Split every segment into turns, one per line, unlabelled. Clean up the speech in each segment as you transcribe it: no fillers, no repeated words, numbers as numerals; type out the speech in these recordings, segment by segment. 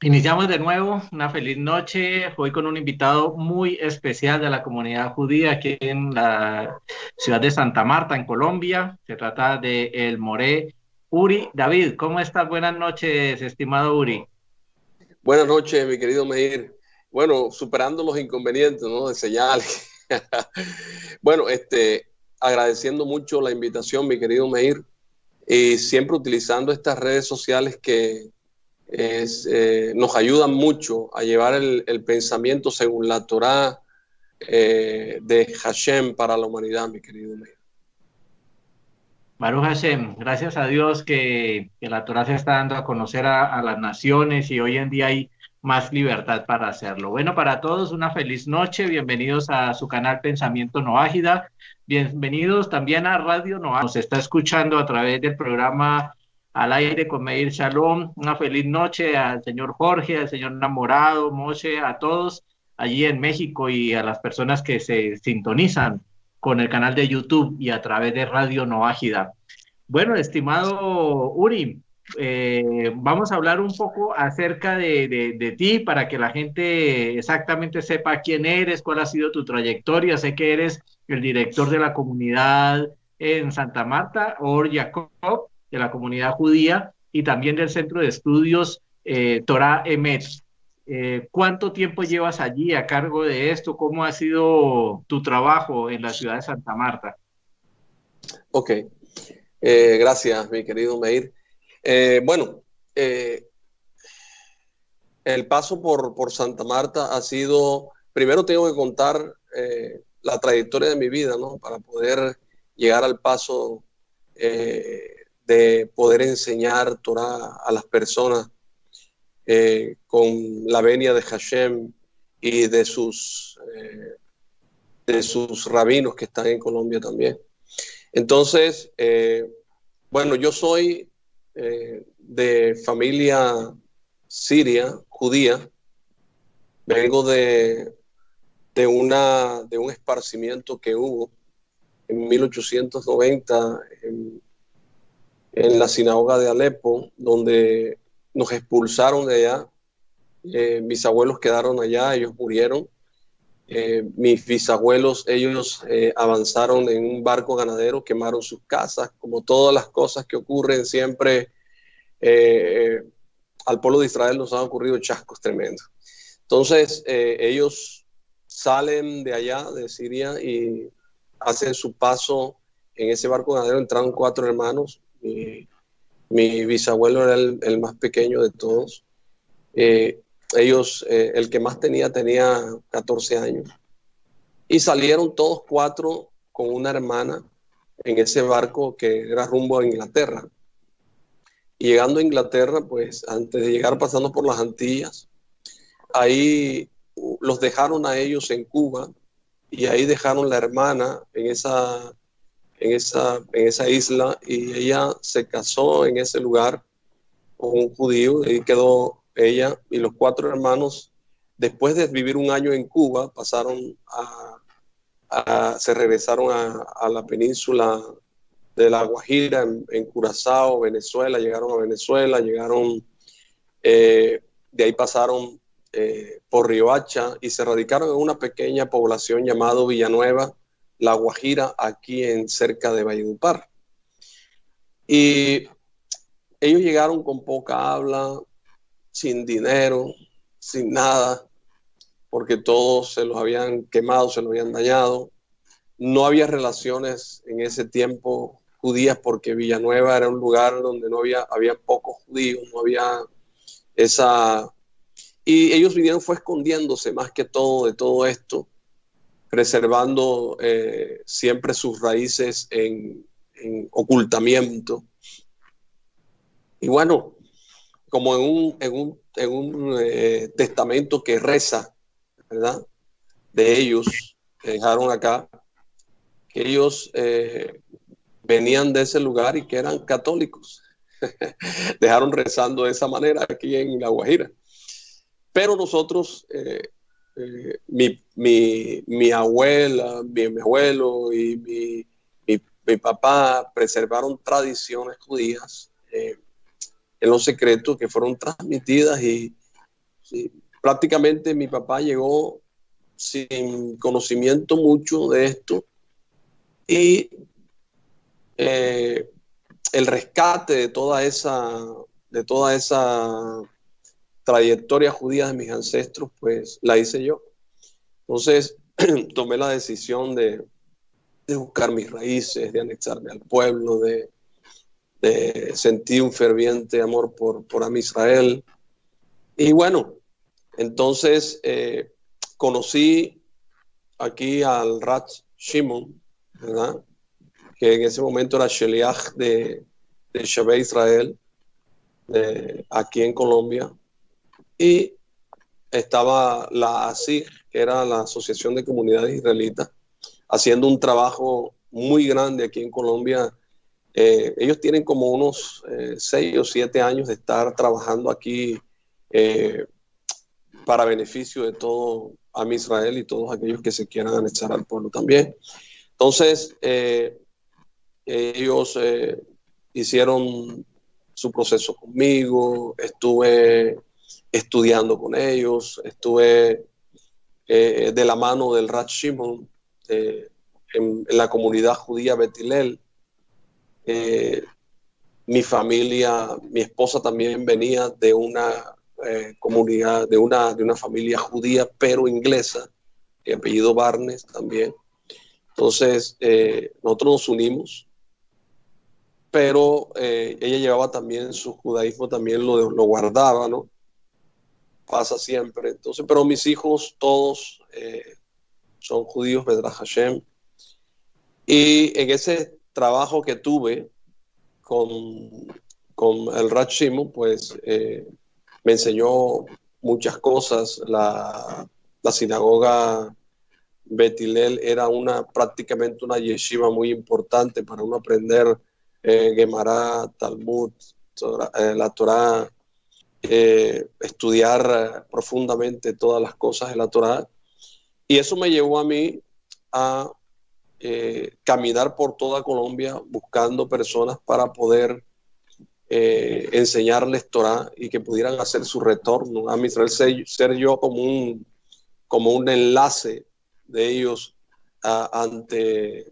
Iniciamos de nuevo una feliz noche, hoy con un invitado muy especial de la comunidad judía aquí en la ciudad de Santa Marta, en Colombia. Se trata de el Moré Uri David. ¿Cómo estás? Buenas noches, estimado Uri.
Buenas noches, mi querido Meir. Bueno, superando los inconvenientes, ¿no? De señales. Bueno, agradeciendo mucho la invitación, mi querido Meir, y siempre utilizando estas redes sociales que nos ayudan mucho a llevar el pensamiento según la Torá de Hashem para la humanidad, mi querido Meir.
Baruch Hashem, gracias a Dios que la Torah se está dando a conocer a las naciones y hoy en día hay más libertad para hacerlo. Bueno, para todos una feliz noche, bienvenidos a su canal Pensamiento No Ágida, bienvenidos también a Radio Noah, nos está escuchando a través del programa Al Aire con Meir Shalom, una feliz noche al señor Jorge, al señor Namorado, Moshe, a todos allí en México y a las personas que se sintonizan con el canal de YouTube y a través de Radio Noágida. Bueno, estimado Uri, vamos a hablar un poco acerca de ti para que la gente exactamente sepa quién eres, cuál ha sido tu trayectoria. Sé que eres el director de la comunidad en Santa Marta, Or Jacob, de la comunidad judía, y también del Centro de Estudios Torah Emet. ¿Cuánto tiempo llevas allí a cargo de esto? ¿Cómo ha sido tu trabajo en la ciudad de Santa Marta?
Ok, gracias, mi querido Meir. Bueno, el paso por Santa Marta ha sido, primero tengo que contar la trayectoria de mi vida, ¿no? Para poder llegar al paso de poder enseñar Torah a las personas con la venia de Hashem y de sus rabinos que están en Colombia también. Entonces, bueno, yo soy de familia siria, judía. Vengo de un esparcimiento que hubo en 1890 en la sinagoga de Alepo, donde nos expulsaron de allá. Mis abuelos quedaron allá, ellos murieron. Mis bisabuelos, ellos avanzaron en un barco ganadero, quemaron sus casas, como todas las cosas que ocurren siempre. Al pueblo de Israel nos han ocurrido chascos tremendos. Entonces, ellos salen de allá, de Siria, y hacen su paso en ese barco ganadero. Entraron 4 hermanos. Mi bisabuelo era el más pequeño de todos. El que más tenía 14 años. Y salieron todos 4 con una hermana en ese barco que era rumbo a Inglaterra. Y llegando a Inglaterra, pues antes de llegar pasando por las Antillas, ahí los dejaron a ellos en Cuba y ahí dejaron la hermana en esa isla y ella se casó en ese lugar con un judío y quedó ella y los 4 hermanos. Después de vivir un año en Cuba, se regresaron a la península de La Guajira, en Curazao, Venezuela. Llegaron a Venezuela, de ahí pasaron por Riohacha y se radicaron en una pequeña población llamada Villanueva, La Guajira, aquí cerca de Valledupar. Y ellos llegaron con poca habla, sin dinero, sin nada, porque todos se los habían quemado, se los habían dañado. No había relaciones en ese tiempo judías porque Villanueva era un lugar donde había pocos judíos, no había esa... Y ellos vinieron fue escondiéndose más que todo de todo esto, preservando siempre sus raíces en ocultamiento. Y bueno, como en un testamento que reza, ¿verdad? De ellos, que dejaron acá, que ellos venían de ese lugar y que eran católicos. Dejaron rezando de esa manera aquí en La Guajira. Pero nosotros, mi abuela, mi abuelo y mi papá preservaron tradiciones judías en los secretos que fueron transmitidas Sí. Prácticamente mi papá llegó sin conocimiento mucho de esto y eh, el rescate de toda esa trayectoria judía de mis ancestros, pues la hice yo. Entonces tomé la decisión de buscar mis raíces, de anexarme al pueblo, de sentir un ferviente amor por Am Israel. Y bueno, entonces conocí aquí al Rat Shimon, ¿verdad? Que en ese momento era Sheliach de Shabbat Israel, aquí en Colombia, y estaba la ASIG, que era la Asociación de Comunidades Israelitas, haciendo un trabajo muy grande aquí en Colombia. Ellos tienen como unos 6 o 7 años de estar trabajando aquí eh, para beneficio de todo Am Israel y todos aquellos que se quieran anexar al pueblo también. Entonces, ellos hicieron su proceso conmigo, estuve estudiando con ellos, estuve de la mano del Rat Shimon en la comunidad judía Betilel. Mi familia, mi esposa también venía de una comunidad, de una familia judía, pero inglesa, de apellido Barnes también. Entonces, nosotros nos unimos, pero ella llevaba también su judaísmo, también lo guardaba, ¿no? Pasa siempre. Entonces, pero mis hijos todos son judíos, Bedrat Hashem. Y en ese trabajo que tuve con, con el Rat Shimon, pues me enseñó muchas cosas. La sinagoga Betilel era prácticamente una yeshiva muy importante para uno aprender Gemara, Talmud, la Torah, estudiar profundamente todas las cosas de la Torah. Y eso me llevó a mí a caminar por toda Colombia buscando personas para poder enseñarles Torah y que pudieran hacer su retorno a Israel, ser yo como un enlace de ellos ante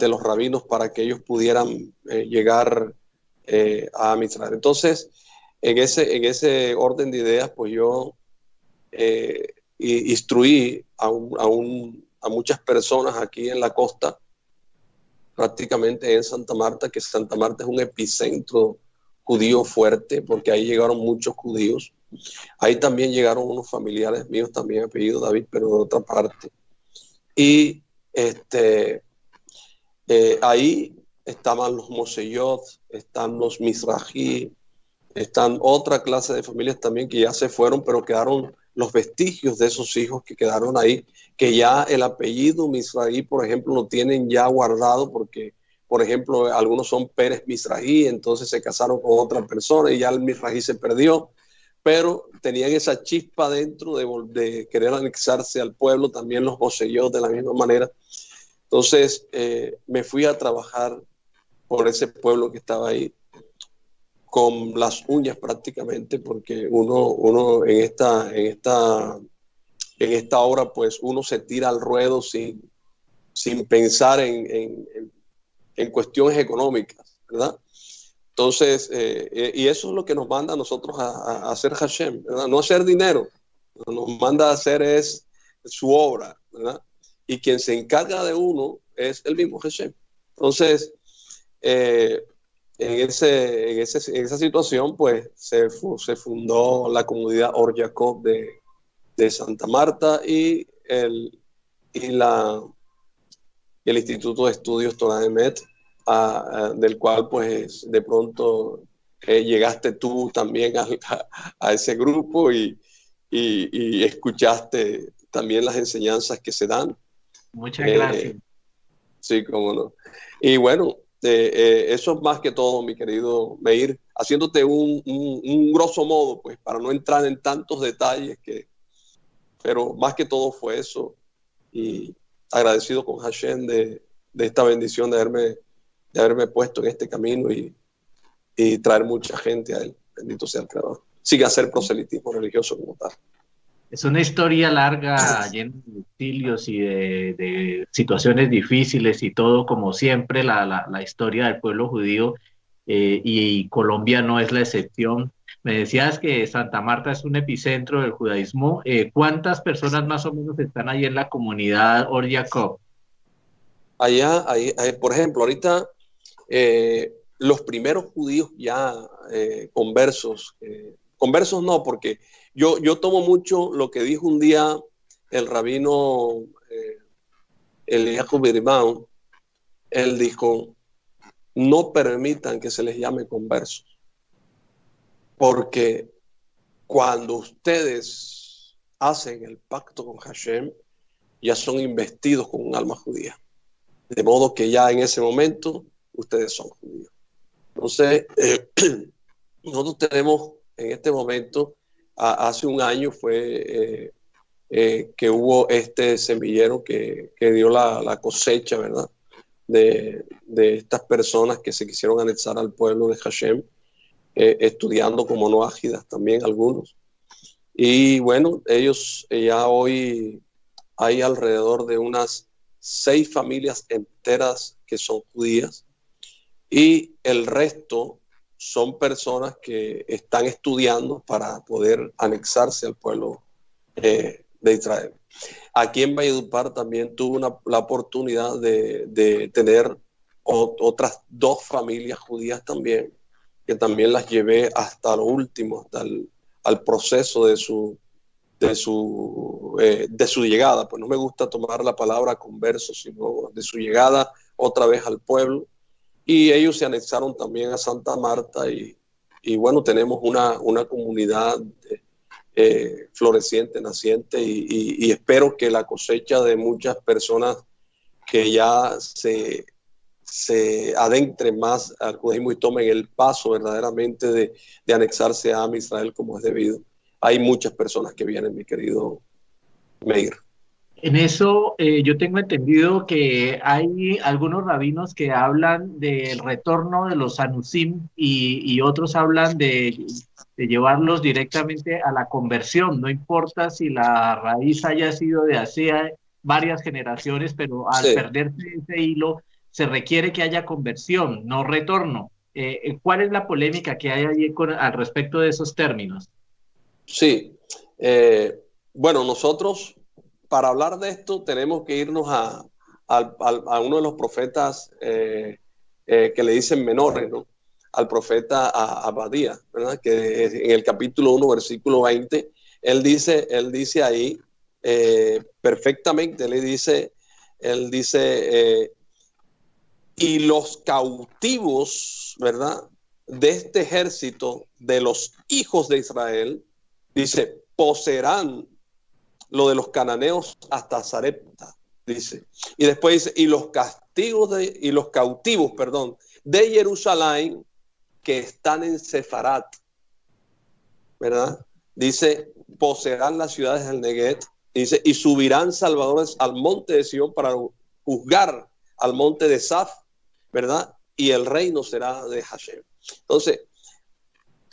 los rabinos para que ellos pudieran llegar a Israel. Entonces, en ese orden de ideas, pues yo instruí a muchas personas aquí en la costa, prácticamente en Santa Marta, que Santa Marta es un epicentro judío fuerte, porque ahí llegaron muchos judíos. Ahí también llegaron unos familiares míos, también apellido David, pero de otra parte. Y ahí estaban los Moseyot, están los Mizrahi, están otra clase de familias también que ya se fueron, pero quedaron los vestigios de esos hijos que quedaron ahí, que ya el apellido Mizrahi, por ejemplo, lo tienen ya guardado porque, por ejemplo, algunos son Pérez Mizrahi, entonces se casaron con otra persona y ya el Mizrahi se perdió, pero tenían esa chispa dentro de querer anexarse al pueblo, también los Moseyot de la misma manera. Entonces me fui a trabajar por ese pueblo que estaba ahí, con las uñas prácticamente, porque uno en esta obra, pues uno se tira al ruedo sin pensar en cuestiones económicas, ¿verdad? Entonces, y eso es lo que nos manda a nosotros a hacer Hashem, ¿verdad? No hacer dinero, lo que nos manda a hacer es su obra, ¿verdad? Y quien se encarga de uno es el mismo Hashem. Entonces, en esa situación, pues se fundó la comunidad Or Jacob de Santa Marta y el Instituto de Estudios Torah Emet, del cual pues de pronto llegaste tú también a ese grupo y escuchaste también las enseñanzas que se dan.
Muchas gracias.
Sí, cómo no. Y bueno, eso es más que todo, mi querido Meir, haciéndote un grosso modo, pues, para no entrar en tantos detalles, pero más que todo fue eso. Y agradecido con Hashem de esta bendición de haberme puesto en este camino y traer mucha gente a él. Bendito sea el Creador. sin hacer proselitismo religioso como tal.
Es una historia larga, llena de exilios y de situaciones difíciles y todo, como siempre, la historia del pueblo judío, y Colombia no es la excepción. Me decías que Santa Marta es un epicentro del judaísmo. ¿Cuántas personas más o menos están ahí en la comunidad Or Jacob?
Allá, por ejemplo, ahorita los primeros judíos ya conversos, conversos no, porque yo tomo mucho lo que dijo un día el rabino Eliyahu Birbaum. Él dijo, no permitan que se les llame conversos, porque cuando ustedes hacen el pacto con Hashem, ya son investidos con un alma judía. De modo que ya en ese momento ustedes son judíos. Entonces, nosotros tenemos en este momento, hace un año fue que hubo este semillero que dio la cosecha, ¿verdad? De estas personas que se quisieron anexar al pueblo de Hashem, estudiando como noágidas también algunos. Y bueno, ellos ya hoy hay alrededor de unas 6 familias enteras que son judías y el resto son personas que están estudiando para poder anexarse al pueblo de Israel. Aquí en Valledupar también tuve la oportunidad de tener otras 2 familias judías también, que también las llevé hasta lo último, hasta al proceso de su llegada. Pues no me gusta tomar la palabra converso, sino de su llegada otra vez al pueblo. Y ellos se anexaron también a Santa Marta y bueno, tenemos una comunidad floreciente, naciente y espero que la cosecha de muchas personas que ya se adentren más al judaísmo y tomen el paso verdaderamente de anexarse a Israel como es debido. Hay muchas personas que vienen, mi querido Meir.
En eso yo tengo entendido que hay algunos rabinos que hablan del retorno de los anusim y otros hablan de llevarlos directamente a la conversión. No importa si la raíz haya sido de hace varias generaciones, pero al
Sí.
perderse ese hilo se requiere que haya conversión, no retorno. ¿Cuál es la polémica que hay allí al respecto de esos términos?
Sí. Bueno, nosotros para hablar de esto tenemos que irnos a uno de los profetas que le dicen menores, ¿no? Al profeta Abadía, ¿verdad? Que en el capítulo 1, versículo 20, él dice ahí perfectamente, él dice y los cautivos, ¿verdad? De este ejército de los hijos de Israel, dice, poseerán lo de los cananeos hasta Sarepta, dice. Y después dice, y los cautivos, de Jerusalén que están en Sefarat, ¿verdad? Dice, poseerán las ciudades del Neguet, dice, y subirán salvadores al monte de Sion para juzgar al monte de Saf, ¿verdad? Y el reino será de Hashem. Entonces,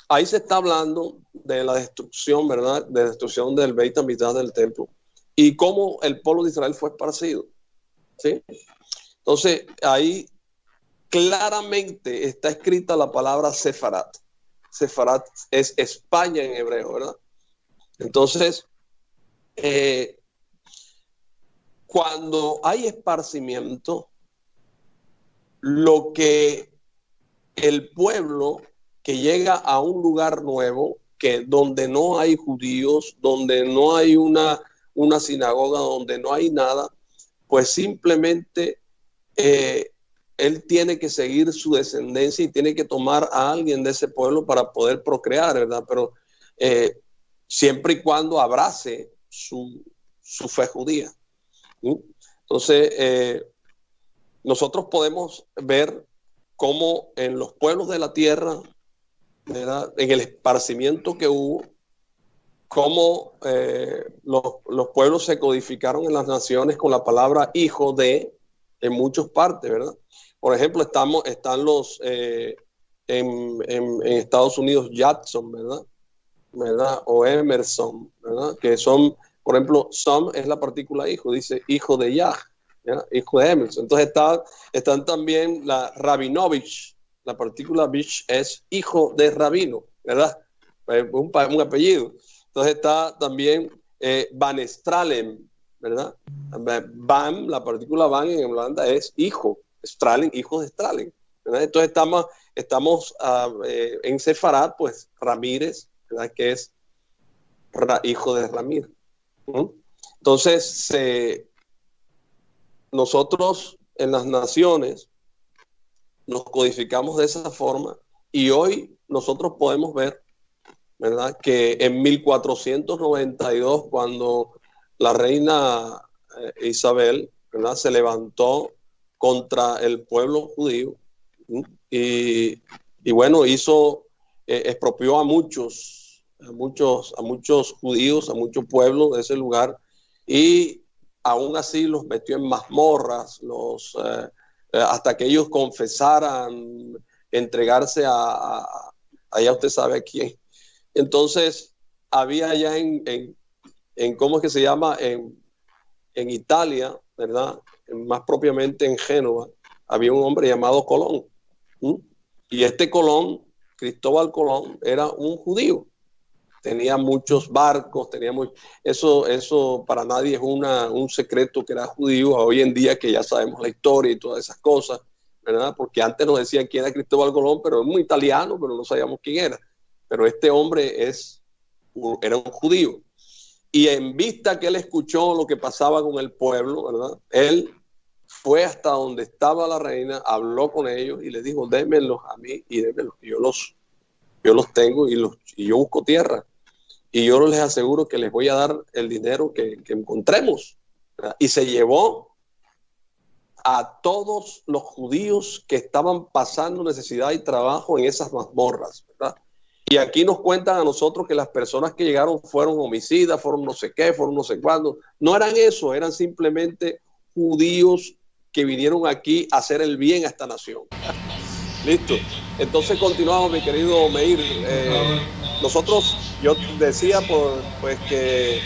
ahí se está hablando de la destrucción, ¿verdad? De destrucción del Beit HaMikdash, del templo, y cómo el pueblo de Israel fue esparcido, ¿sí? Entonces, ahí claramente está escrita la palabra Sefarat. Sefarat es España en hebreo, ¿verdad? Entonces, cuando hay esparcimiento, lo que el pueblo que llega a un lugar nuevo, donde no hay judíos, donde no hay una sinagoga, donde no hay nada, pues simplemente él tiene que seguir su descendencia y tiene que tomar a alguien de ese pueblo para poder procrear, ¿verdad? Pero siempre y cuando abrace su fe judía. Entonces, nosotros podemos ver cómo en los pueblos de la tierra, ¿verdad? En el esparcimiento que hubo, cómo los pueblos se codificaron en las naciones con la palabra hijo de en muchas partes, ¿verdad? Por ejemplo, están los en Estados Unidos, Jackson, ¿verdad? ¿verdad? O Emerson, ¿verdad? Que son, por ejemplo, son es la partícula hijo, dice hijo de Yah, ¿ya? Hijo de Emerson. Entonces están también la Rabinovich, la partícula Vich es hijo de rabino, ¿verdad? Un apellido. Entonces está también Van Stralen, ¿verdad? Van, la partícula Van en Holanda es hijo, Stralen, hijo de Stralen, ¿verdad? Entonces estamos en Sefarad, pues Ramírez, ¿verdad? Que es hijo de Ramírez. Entonces, nosotros en las naciones nos codificamos de esa forma y hoy nosotros podemos ver, ¿verdad? Que en 1492, cuando la reina Isabel, ¿verdad? Se levantó contra el pueblo judío y bueno, expropió a muchos judíos, a muchos pueblos de ese lugar y aún así los metió en mazmorras, hasta que ellos confesaran, entregarse allá usted sabe a quién. Entonces, había allá ¿cómo es que se llama? En Italia, ¿verdad? Más propiamente en Génova, había un hombre llamado Colón. Y este Colón, Cristóbal Colón, era un judío. Tenía muchos barcos, eso para nadie es un secreto que era judío. Hoy en día que ya sabemos la historia y todas esas cosas, ¿verdad? Porque antes nos decían quién era Cristóbal Colón, pero es muy italiano, pero no sabíamos quién era. Pero este hombre era un judío. Y en vista que él escuchó lo que pasaba con el pueblo, ¿verdad? Él fue hasta donde estaba la reina, habló con ellos y les dijo, démenlos a mí y démenlos, yo los tengo y yo busco tierra. Y yo les aseguro que les voy a dar el dinero que encontremos, ¿verdad? Y se llevó a todos los judíos que estaban pasando necesidad y trabajo en esas mazmorras, ¿verdad? Y aquí nos cuentan a nosotros que las personas que llegaron fueron homicidas, fueron no sé qué, fueron no sé cuándo. No eran eso, eran simplemente judíos que vinieron aquí a hacer el bien a esta nación. Listo. Entonces continuamos, mi querido Meir. Nosotros, yo decía pues que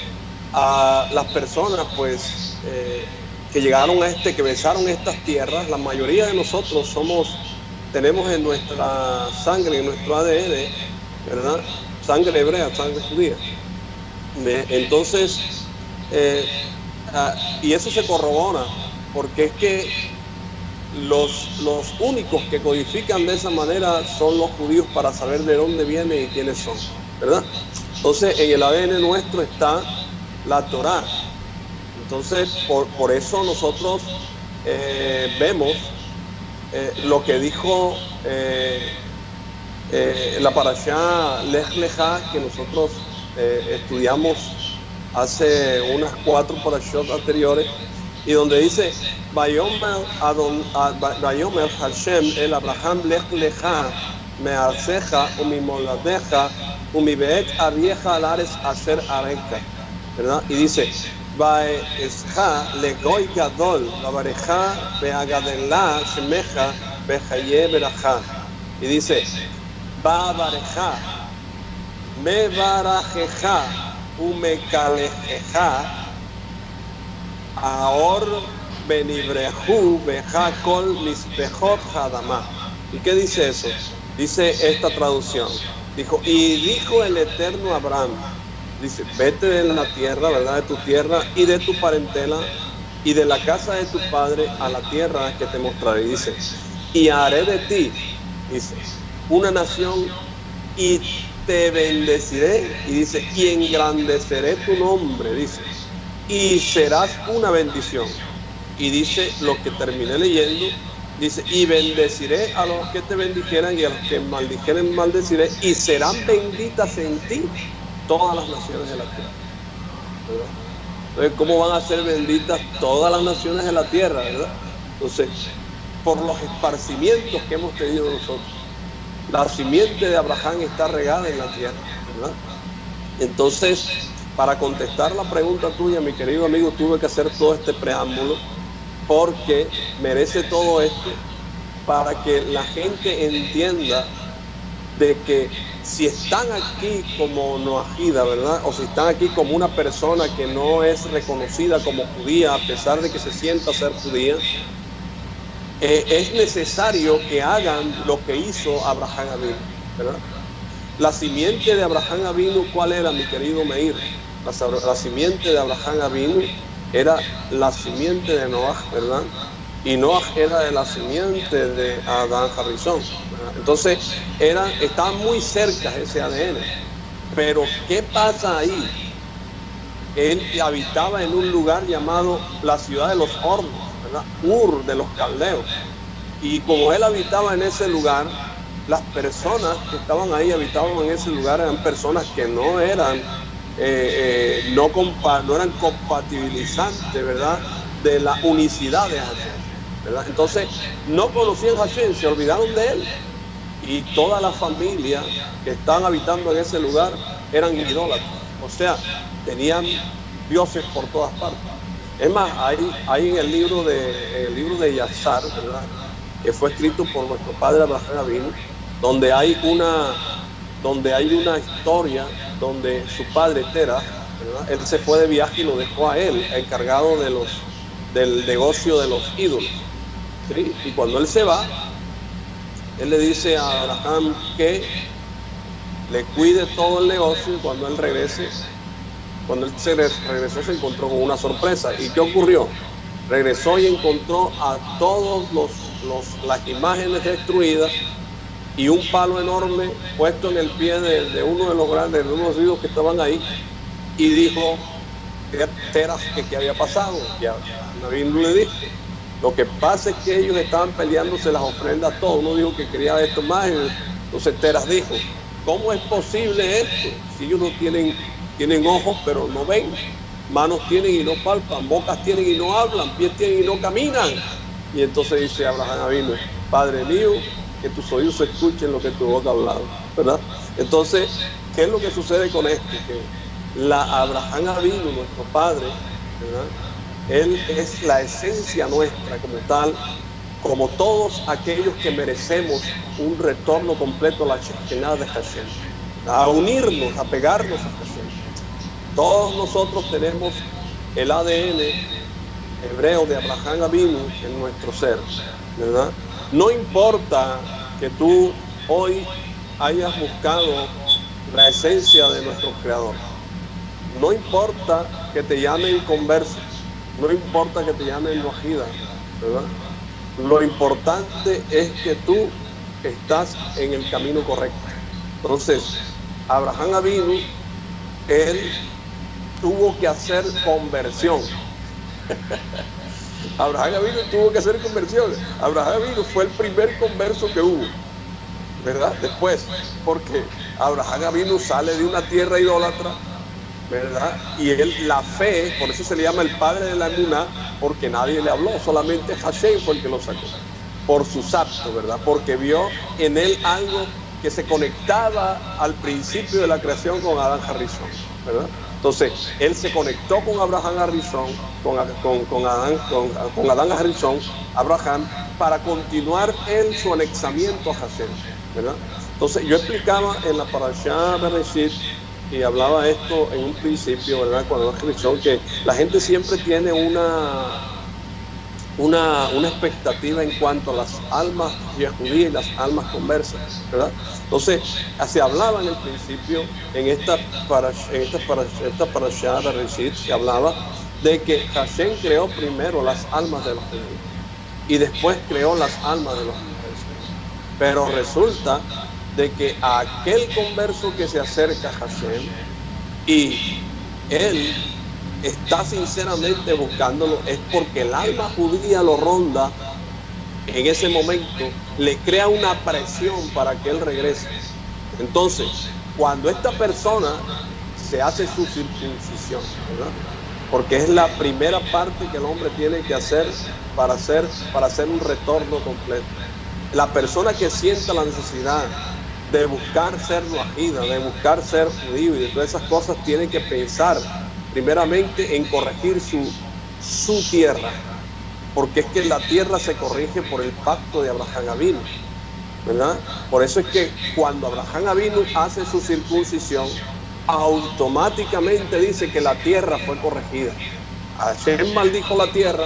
a las personas pues que llegaron que besaron estas tierras, la mayoría de nosotros tenemos en nuestra sangre, en nuestro ADN, ¿verdad? Sangre hebrea, sangre judía. Entonces, y eso se corrobora, porque es que los únicos que codifican de esa manera son los judíos para saber de dónde vienen y quiénes son, ¿verdad? Entonces, en el ADN nuestro está la Torá. Entonces, por eso nosotros vemos lo que dijo la parashá Lech Lechá, que nosotros estudiamos hace unas 4 parashot anteriores, y donde dice Vayomer Hashem el Abraham Lech Lechá me'arceja umimoladeja umibeet avieja alares asher areca, ¿verdad? Y dice Vaesja legoy gadol vabareja beagadelá shemeja bejaye berajá, y dice Babareja me barajeja umekalejeja Ahor benibrehu beja kol mispejot hadamá. ¿Y qué dice eso? Dice esta traducción. Y dijo el Eterno a Abraham, dice, vete de la tierra, ¿verdad? De tu tierra y de tu parentela y de la casa de tu padre a la tierra que te mostraré. Dice, y haré de ti, dice, una nación y te bendeciré. Y dice, y engrandeceré tu nombre, dice, y serás una bendición. Y dice lo que terminé leyendo, dice, y bendeciré a los que te bendijeran y a los que maldijeren maldeciré, y serán benditas en ti todas las naciones de la tierra, ¿verdad? Entonces, ¿cómo van a ser benditas todas las naciones de la tierra, verdad? Entonces, por los esparcimientos que hemos tenido nosotros, la simiente de Abraham está regada en la tierra, ¿verdad? Entonces, para contestar la pregunta tuya, mi querido amigo, tuve que hacer todo este preámbulo porque merece todo esto para que la gente entienda de que si están aquí como noahida, ¿verdad? O si están aquí como una persona que no es reconocida como judía, a pesar de que se sienta ser judía, es necesario que hagan lo que hizo Abraham Avinu, ¿verdad? La simiente de Abraham Avinu, ¿cuál era, mi querido Meir? La simiente de Abraham Avinu era la simiente de Noah, ¿verdad? Y Noah era de la simiente de Adán Harrison, ¿verdad? Entonces estaban muy cerca ese ADN. Pero ¿qué pasa ahí? Él habitaba en un lugar llamado la ciudad de los hornos, ¿verdad? Ur de los caldeos. Y como él habitaba en ese lugar, las personas que estaban ahí, habitaban en ese lugar, eran personas que no eran no eran compatibilizantes, ¿verdad?, de la unicidad de Hashem, ¿verdad? Entonces no conocían a Hashem, se olvidaron de él, y toda la familia que estaban habitando en ese lugar eran idólatras, o sea, tenían dioses por todas partes. Es más, hay en el libro de Yazar, ¿verdad?, que fue escrito por nuestro padre Abraham Avinu, donde hay una historia donde su padre Terah, ¿verdad?, él se fue de viaje y lo dejó a él encargado del negocio de los ídolos, ¿sí? Y cuando él se va, él le dice a Abraham que le cuide todo el negocio, y cuando él regrese, cuando él regresó, se encontró con una sorpresa. ¿Y qué ocurrió? Regresó y encontró a todos las imágenes destruidas y un palo enorme puesto en el pie de uno de los hijos que estaban ahí, y dijo que había pasado. Ya Nabín le dijo, lo que pasa es que ellos estaban peleándose las ofrendas, todo uno dijo que quería esto más. Entonces Teras dijo, ¿cómo es posible esto? Si ellos no tienen ojos pero no ven, manos tienen y no palpan, bocas tienen y no hablan, pies tienen y no caminan. Y entonces dice Abraham Avinu, Padre mío, que tus oídos escuchen lo que tu boca ha hablado, ¿verdad? Entonces, ¿qué es lo que sucede con esto? Que Abraham Avinu, nuestro padre, ¿verdad?, él es la esencia nuestra como tal, como todos aquellos que merecemos un retorno completo a la Shekinah de Hashem, a unirnos, a pegarnos a Hashem. Todos nosotros tenemos el ADN hebreo de Abraham Avinu en nuestro ser, ¿verdad? No importa que tú hoy hayas buscado la esencia de nuestro Creador, no importa que te llamen converso, no importa que te llamen noahida, ¿verdad? Lo importante es que tú estás en el camino correcto. Entonces, Abraham Avinu, él tuvo que hacer conversión. Abraham Avinu tuvo que hacer conversión. Abraham Avinu fue el primer converso que hubo, ¿verdad? Después, porque Abraham Avinu sale de una tierra idólatra, ¿verdad? Y la fe, por eso se le llama el padre de la emuná, porque nadie le habló, solamente Hashem fue el que lo sacó, por su sapto, ¿verdad? Porque vio en él algo que se conectaba al principio de la creación con Adán Harrison, ¿verdad? Entonces, él se conectó con Abraham Harrison, con Adán Harrison, Abraham, para continuar él su anexamiento a Hashem, ¿verdad? Entonces, yo explicaba en la Parashá Bereshit, y hablaba esto en un principio, ¿verdad?, cuando Harrison, que la gente siempre tiene una expectativa en cuanto a las almas judías y las almas conversas, ¿verdad? Entonces, se hablaba en el principio, en esta parashá de Reshit, se hablaba de que Hashem creó primero las almas de los judíos y después creó las almas de los conversos. Pero resulta de que a aquel converso que se acerca a Hashem y él está sinceramente buscándolo, es porque el alma judía lo ronda en ese momento, le crea una presión para que él regrese. Entonces, cuando esta persona se hace su circuncisión, ¿verdad?, porque es la primera parte que el hombre tiene que hacer para hacer un retorno completo. La persona que sienta la necesidad de buscar ser noahida, de buscar ser judío y de todas esas cosas, tiene que pensar primeramente en corregir su tierra, porque es que la tierra se corrige por el pacto de Abraham Avinu. ¿verdad? Por eso es que cuando Abraham Avinu hace su circuncisión, automáticamente dice que la tierra fue corregida. Hashem maldijo la tierra,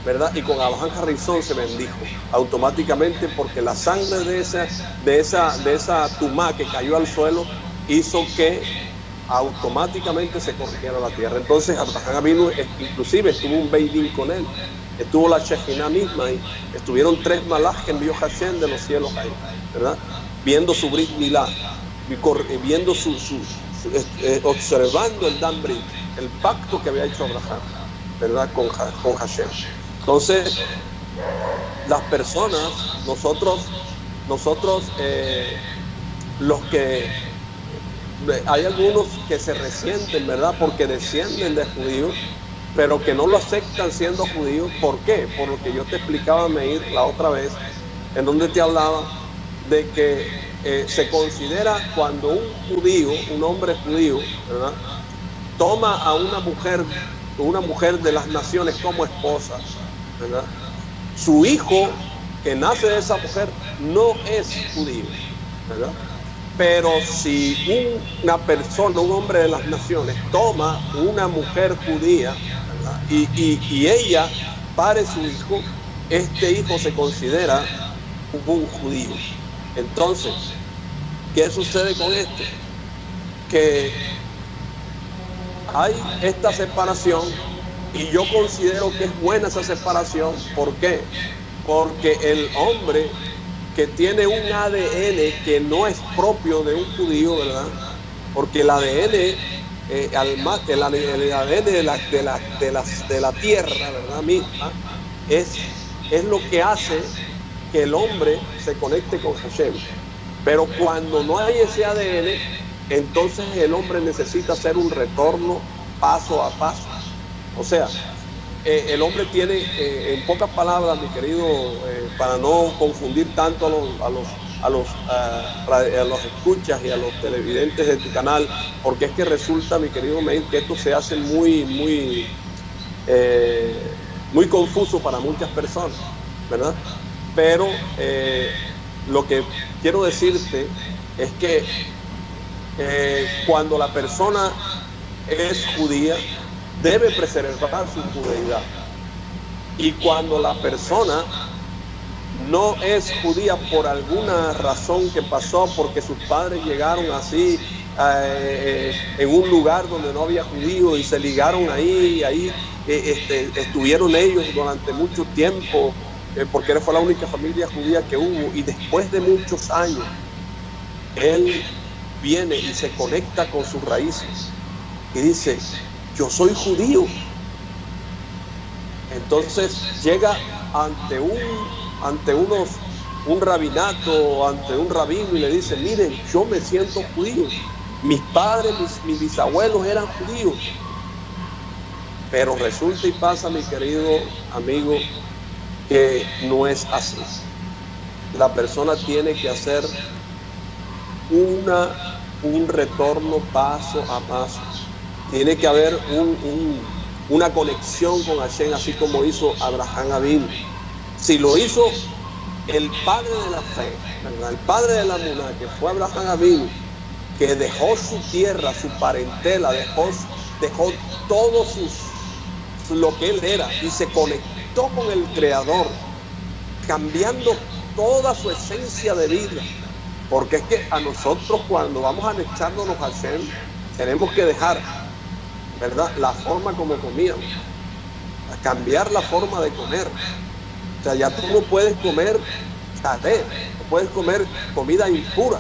¿verdad? Y con Abraham Harrison se bendijo automáticamente, porque la sangre de esa tumá que cayó al suelo hizo que automáticamente se corrigiera la tierra. Entonces Abraham Avinu inclusive estuvo un Beidín con él, estuvo la Shejina misma, y estuvieron 3 malaj que envió Hashem de los cielos ahí, ¿verdad? Viendo su Brit Milá, viendo observando el Dan Brit, el pacto que había hecho Abraham, ¿verdad? Con Hashem. Entonces, las personas, nosotros los que hay algunos que se resienten, ¿verdad? Porque descienden de judíos, pero que no lo aceptan siendo judíos. ¿Por qué? Por lo que yo te explicaba, Meir, la otra vez, en donde te hablaba de que se considera cuando un judío, un hombre judío, ¿verdad?, toma a una mujer de las naciones como esposa, ¿verdad?, su hijo que nace de esa mujer no es judío, ¿verdad? Pero si una persona, un hombre de las naciones, toma una mujer judía, ¿verdad?, y ella pare su hijo, este hijo se considera un judío. Entonces, ¿qué sucede con esto? Que hay esta separación, y yo considero que es buena esa separación. ¿Por qué? Porque el hombre que tiene un ADN que no es propio de un judío, ¿verdad? Porque el ADN, el ADN de la tierra, ¿verdad?, misma, es lo que hace que el hombre se conecte con Hashem. Pero cuando no hay ese ADN, entonces el hombre necesita hacer un retorno paso a paso. O sea, el hombre tiene, en pocas palabras, mi querido, para no confundir tanto a los escuchas y a los televidentes de tu canal, porque es que resulta, mi querido Meir, que esto se hace muy confuso para muchas personas, ¿verdad? Pero lo que quiero decirte es que cuando la persona es judía, debe preservar su judeidad. Y cuando la persona no es judía por alguna razón que pasó, porque sus padres llegaron así en un lugar donde no había judíos y se ligaron ahí estuvieron ellos durante mucho tiempo, porque fue la única familia judía que hubo, y después de muchos años él viene y se conecta con sus raíces y dice: yo soy judío. Entonces llega ante un rabinato, ante un rabino, y le dice: miren, yo me siento judío, mis padres, mis bisabuelos eran judíos. Pero resulta y pasa, mi querido amigo, que no es así. La persona tiene que hacer un retorno paso a paso. Tiene que haber una conexión con Hashem, así como hizo Abraham Avinu. Si lo hizo el padre de la fe, ¿verdad?, el padre de la Muná, que fue Abraham Avinu, que dejó su tierra, su parentela, dejó todo lo que él era, y se conectó con el Creador, cambiando toda su esencia de vida. Porque es que a nosotros, cuando vamos anexándonos a Hashem, tenemos que dejar, ¿verdad?, la forma como comíamos, cambiar la forma de comer. O sea, ya tú no puedes comer carne, no puedes comer comida impura.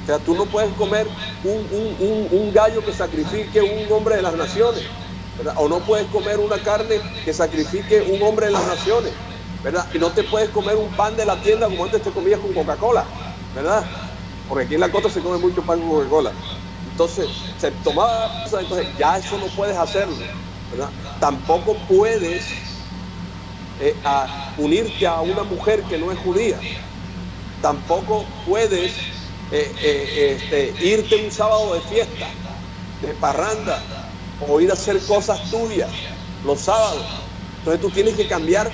O sea, tú no puedes comer un gallo que sacrifique un hombre de las naciones, ¿verdad? O no puedes comer una carne que sacrifique un hombre de las naciones, ¿verdad? Y no te puedes comer un pan de la tienda como antes te comías con Coca-Cola, ¿verdad? Porque aquí en la costa se come mucho pan con Coca-Cola. Entonces, se tomaba, entonces ya eso no puedes hacerlo, ¿verdad? Tampoco puedes unirte a una mujer que no es judía. Tampoco puedes irte un sábado de fiesta, de parranda, o ir a hacer cosas tuyas los sábados. Entonces tú tienes que cambiar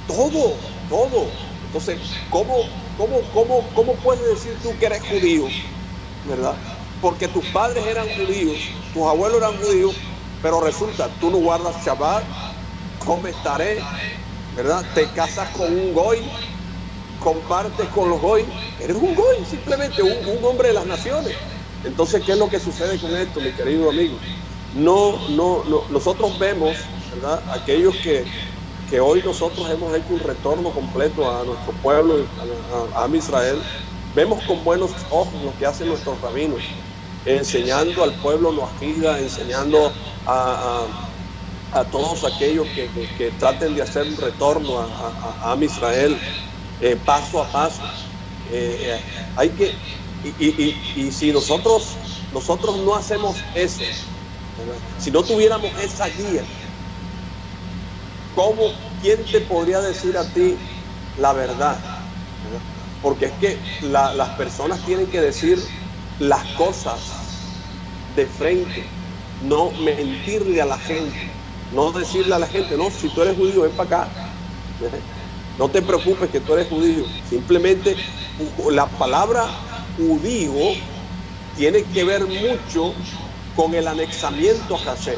todo. Entonces, ¿cómo ¿cómo puedes decir tú que eres judío? ¿Verdad? Porque tus padres eran judíos, tus abuelos eran judíos, pero resulta, tú no guardas Shabbat, comes taré, ¿verdad? Te casas con un goy, compartes con los goy, eres un goy, simplemente un hombre de las naciones. Entonces, ¿qué es lo que sucede con esto, mi querido amigo? No, nosotros vemos, ¿verdad? Aquellos que hoy nosotros hemos hecho un retorno completo a nuestro pueblo, a Israel, vemos con buenos ojos lo que hacen nuestros rabinos, enseñando al pueblo noajida, enseñando a todos aquellos que traten de hacer un retorno a Israel, paso a paso. Hay que, y si nosotros no hacemos eso, ¿verdad? Si no tuviéramos esa guía, ¿quién te podría decir a ti la verdad? ¿Verdad? Porque es que las personas tienen que decir las cosas de frente, no mentirle a la gente, no decirle a la gente, no, si tú eres judío, ven para acá. No te preocupes que tú eres judío. Simplemente la palabra judío tiene que ver mucho con el anexamiento a Hashem,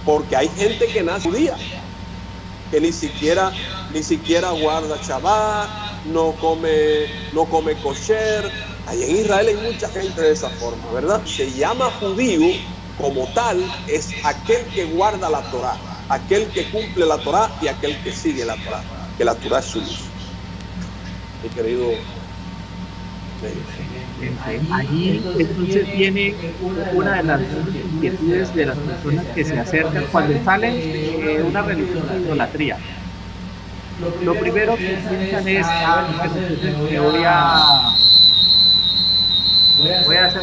porque hay gente que nace judía, que ni siquiera guarda Shabbat, no come kosher. Ahí en Israel hay mucha gente de esa forma, ¿verdad? Se llama judío como tal, es aquel que guarda la Torá, aquel que cumple la Torá y aquel que sigue la Torá, que la Torá es su luz. Mi querido.
Allí entonces viene una de las inquietudes de las personas que se acercan cuando salen de una religión de idolatría. Lo primero que piensan es, que voy a hacer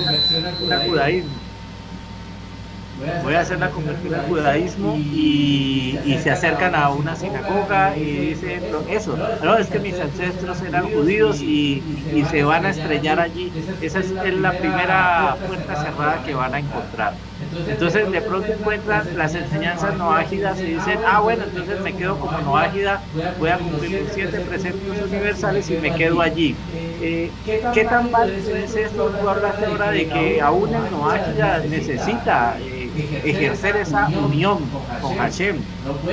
una judaísmo. Voy a hacer la conversión al judaísmo y se acercan a una sinagoga y dicen eso, no, es que mis ancestros eran judíos y se van a estrellar allí. Esa es la primera puerta cerrada que van a encontrar. Entonces de pronto encuentran las enseñanzas noágidas y dicen, bueno, entonces me quedo como noágida, voy a cumplir los 7 preceptos universales y me quedo allí. ¿Qué tan mal es esto? Tú hablaste ahora de que aún el noágida necesita ejercer esa unión con Hashem,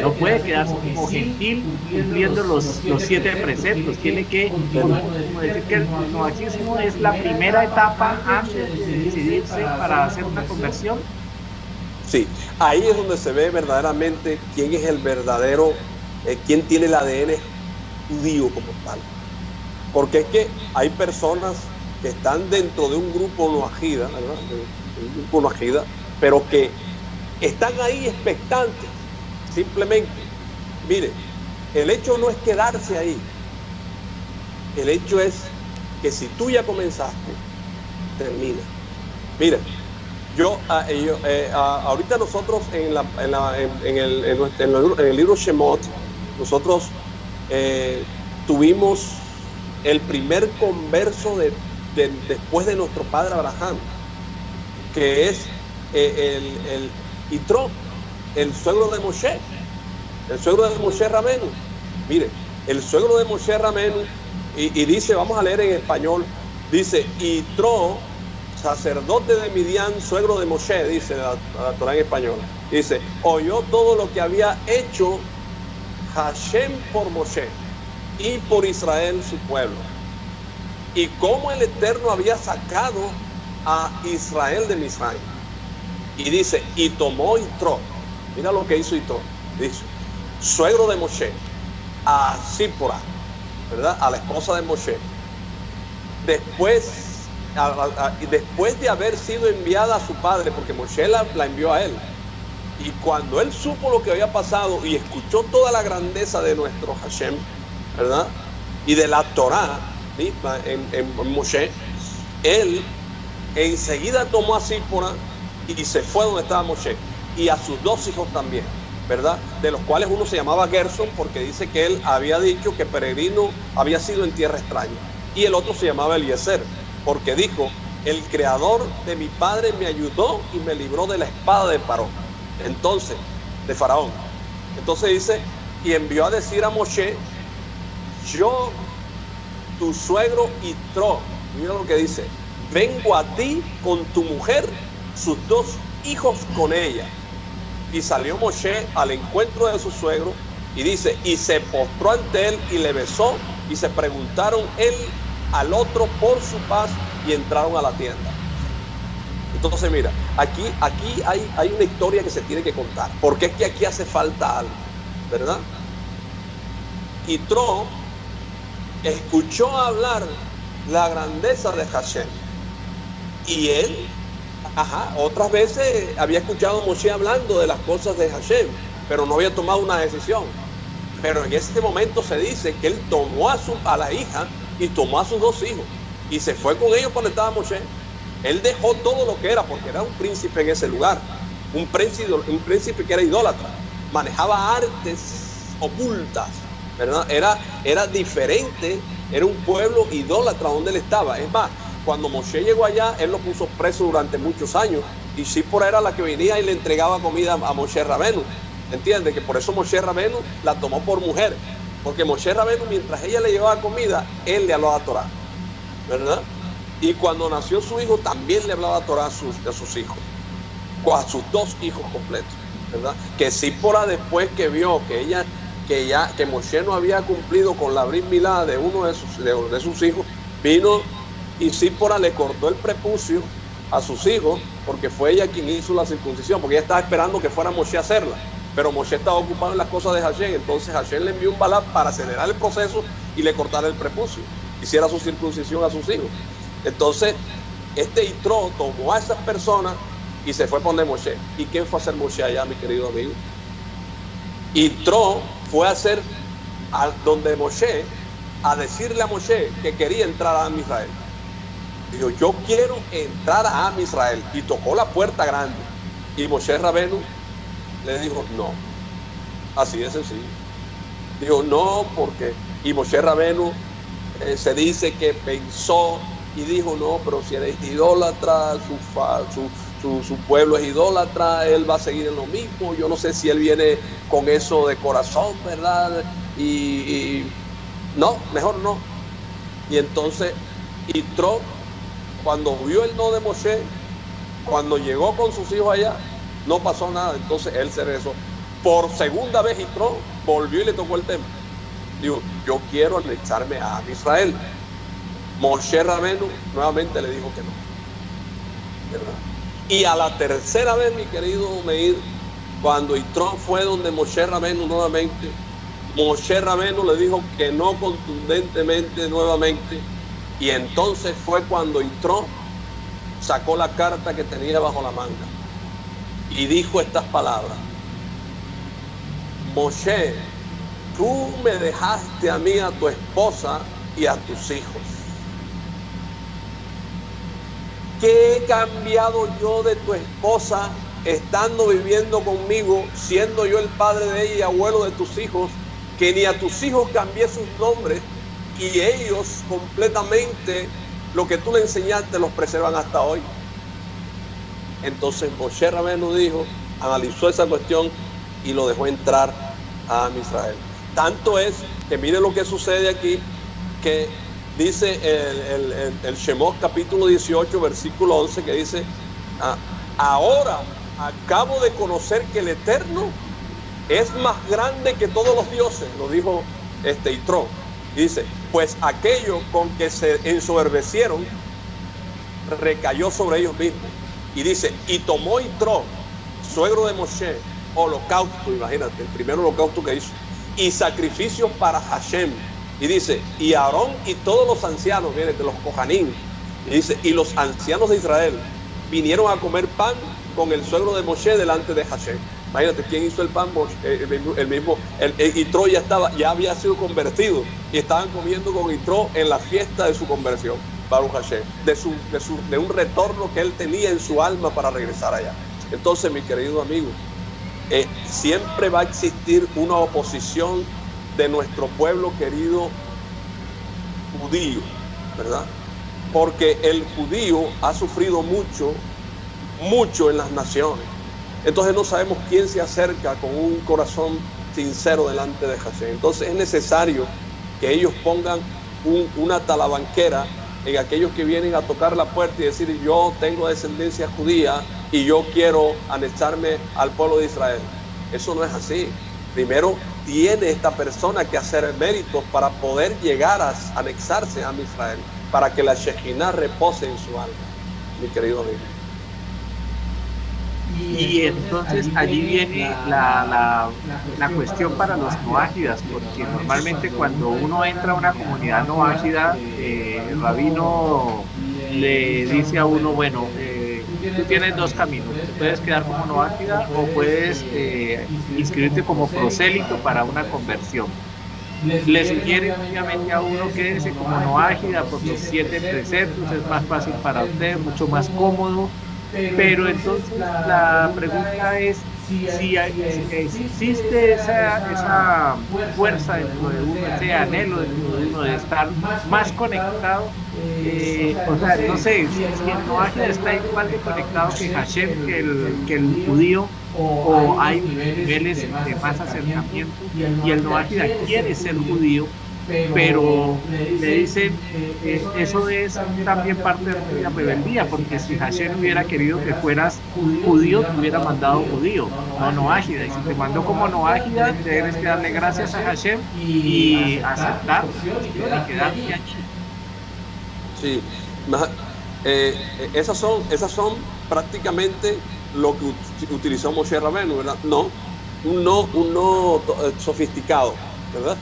no puede quedarse como gentil cumpliendo los 7 preceptos, tiene que, como decir que el noajismo es la primera etapa antes de decidirse para hacer una conversión.
Sí, ahí es donde se ve verdaderamente quién es el verdadero, quién tiene el ADN judío como tal. Porque es que hay personas que están dentro de un grupo noajida, ¿verdad? De un grupo noajida, pero que están ahí expectantes. Simplemente, mire, el hecho no es quedarse ahí. El hecho es que si tú ya comenzaste, termina. Mire, ahorita nosotros en el libro Shemot, nosotros tuvimos el primer converso después de nuestro padre Abraham, que es el Yitro, el suegro de Moshe, Rabenu. Mire, el suegro de Moshe Rabenu, y dice, vamos a leer en español, dice, Yitro, sacerdote de Midian, suegro de Moshe, dice la Torá en español, dice, oyó todo lo que había hecho Hashem por Moshe y por Israel su pueblo, y cómo el Eterno había sacado a Israel de Misraim. Y dice, y tomó Yitro, mira lo que hizo Yitro, dice, suegro de Moshe, a Zípora, ¿verdad? A la esposa de Moshe. Después de haber sido enviada a su padre, porque Moshe la envió a él, y cuando él supo lo que había pasado y escuchó toda la grandeza de nuestro Hashem, ¿verdad? Y de la Torá, ¿sí? en Moshe, él enseguida tomó a Zípora y se fue donde estaba Moshe, y a sus 2 hijos también, ¿verdad? De los cuales uno se llamaba Gerson, porque dice que él había dicho que peregrino había sido en tierra extraña, y el otro se llamaba Eliezer, porque dijo, el creador de mi padre me ayudó y me libró de la espada de Faraón. Entonces dice, y envió a decir a Moshe, yo tu suegro Yitro, mira lo que dice, vengo a ti con tu mujer, sus 2 hijos con ella. Y salió Moshe al encuentro de su suegro y dice, y se postró ante él y le besó, y se preguntaron él al otro por su paz y entraron a la tienda. Entonces mira, aquí hay una historia que se tiene que contar, porque es que aquí hace falta algo, ¿verdad? Yitro escuchó hablar la grandeza de Hashem, y él, otras veces había escuchado a Moshe hablando de las cosas de Hashem, pero no había tomado una decisión. Pero en este momento se dice que él tomó a la hija y tomó a sus 2 hijos y se fue con ellos cuando estaba Moshe. Él dejó todo lo que era, porque era un príncipe en ese lugar, un príncipe que era idólatra, manejaba artes ocultas, ¿verdad? Era diferente, era un pueblo idólatra donde él estaba. Es más, cuando Moshe llegó allá, él lo puso preso durante muchos años, y Sípora era la que venía y le entregaba comida a Moshe Rabenu. ¿Entiendes? Que por eso Moshe Rabenu la tomó por mujer, porque Moshe Rabenu, mientras ella le llevaba comida, él le hablaba Torah, ¿verdad? Y cuando nació su hijo, también le hablaba Torah a sus hijos, a sus 2 hijos completos, ¿verdad? Que Sípora, después que vio que Moshe no había cumplido con la brit milá de uno de sus hijos, vino y Sípora le cortó el prepucio a sus hijos, porque fue ella quien hizo la circuncisión, porque ella estaba esperando que fuera Moshe a hacerla, pero Moshe estaba ocupado en las cosas de Hashem. Entonces Hashem le envió un balán para acelerar el proceso y le cortara el prepucio, hiciera su circuncisión a sus hijos. Entonces este Yitro tomó a esas personas y se fue por donde Moshe. ¿Y quién fue a hacer Moshe allá, mi querido amigo? Yitro fue a hacer donde Moshe, a decirle a Moshe que quería entrar a Am Israel. Dijo, yo quiero entrar a Am Israel, y tocó la puerta grande, y Moshe Rabenu le dijo no, así de sencillo. Dijo no, porque, y Moshe Rabenu se dice que pensó y dijo no, pero si eres idólatra, su pueblo es idólatra, él va a seguir en lo mismo, yo no sé si él viene con eso de corazón, ¿verdad? Y no, mejor no. Y entonces Yitro, cuando vio el no de Moshe, cuando llegó con sus hijos allá, no pasó nada. Entonces él se regresó. Por segunda vez Yitro volvió y le tocó el tema. Dijo, yo quiero anexarme a Israel. Moshe Rabenu nuevamente le dijo que no, ¿verdad? Y a la tercera vez, mi querido Meir, cuando Yitro fue donde Moshe Rabenu nuevamente, Moshe Rabenu le dijo que no contundentemente nuevamente. Y entonces fue cuando Yitro sacó la carta que tenía bajo la manga y dijo estas palabras: Moshe, tú me dejaste a mí, a tu esposa y a tus hijos. ¿Qué he cambiado yo de tu esposa estando viviendo conmigo, siendo yo el padre de ella y abuelo de tus hijos, que ni a tus hijos cambié sus nombres, y ellos completamente lo que tú le enseñaste los preservan hasta hoy? Entonces Moshe Rabenu dijo, analizó esa cuestión y lo dejó entrar a Am Israel. Tanto es que mire lo que sucede aquí, que dice el Shemot capítulo 18 versículo 11, que dice, ahora acabo de conocer que el Eterno es más grande que todos los dioses, lo dijo Yitro. Dice, pues aquello con que se ensoberbecieron recayó sobre ellos mismos. Y dice, y tomó Yitro, suegro de Moshe, holocausto, imagínate, el primer holocausto que hizo, y sacrificios para Hashem. Y dice, y Aarón y todos los ancianos, miren, de los Kohanim, y dice, y los ancianos de Israel vinieron a comer pan con el suegro de Moshe delante de Hashem. Imagínate, ¿quién hizo el pan? El mismo Yitro ya había sido convertido, y estaban comiendo con Yitro en la fiesta de su conversión, Baruch Hashem, de un retorno que él tenía en su alma para regresar allá. Entonces, mi querido amigo, siempre va a existir una oposición de nuestro pueblo querido judío, ¿verdad? Porque el judío ha sufrido mucho en las naciones. Entonces no sabemos quién se acerca con un corazón sincero delante de Hashem. Entonces es necesario que ellos pongan una talabanquera en aquellos que vienen a tocar la puerta y decir, yo tengo descendencia judía y yo quiero anexarme al pueblo de Israel. Eso no es así. Primero tiene esta persona que hacer méritos para poder llegar a anexarse a Israel, para que la Shejinah repose en su alma, mi querido amigo.
Y entonces allí viene la cuestión para los noágidas, porque normalmente cuando uno entra a una comunidad noágida, el rabino le dice a uno, bueno, tú tienes dos caminos, te puedes quedar como noágida o puedes inscribirte como prosélito para una conversión. Le sugiere obviamente a uno quédese como noágida por los 7 preceptos, es más fácil para usted, mucho más cómodo. Pero entonces la pregunta es si existe esa fuerza dentro de uno, ese anhelo dentro de uno de estar más conectado, o sea, no sé, si el noágida está igual de conectado que Hashem, que el judío, o hay niveles de más acercamiento y el noágida quiere ser judío, pero le dicen, eso es también parte de la rebeldía, porque si Hashem hubiera querido que fueras judío, te hubiera mandado judío, no noágida, y si te mandó como noágida, debes que darle gracias a Hashem y aceptar y quedarte allí.
Sí, esas son prácticamente lo que utilizó Moshe Rabenu, ¿verdad? Un no sofisticado, ¿verdad?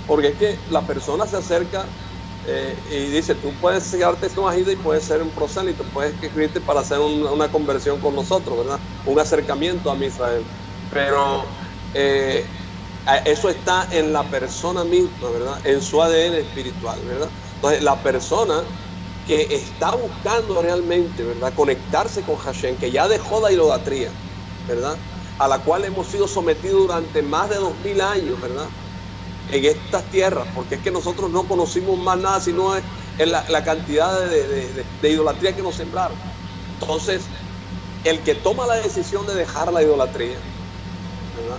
Porque es que la persona se acerca y dice, tú puedes quedarte noágida y puedes ser un prosélito, puedes escribirte para hacer una conversión con nosotros, ¿verdad? Un acercamiento a Israel. Pero eso está en la persona misma, ¿verdad? En su ADN espiritual, ¿verdad? Entonces, la persona que está buscando realmente, ¿verdad?, conectarse con Hashem, que ya dejó la idolatría, ¿verdad?, a la cual hemos sido sometidos durante más de 2000 años, ¿verdad?, en estas tierras, porque es que nosotros no conocimos más nada sino en la cantidad de idolatría que nos sembraron. Entonces, el que toma la decisión de dejar la idolatría, ¿verdad?,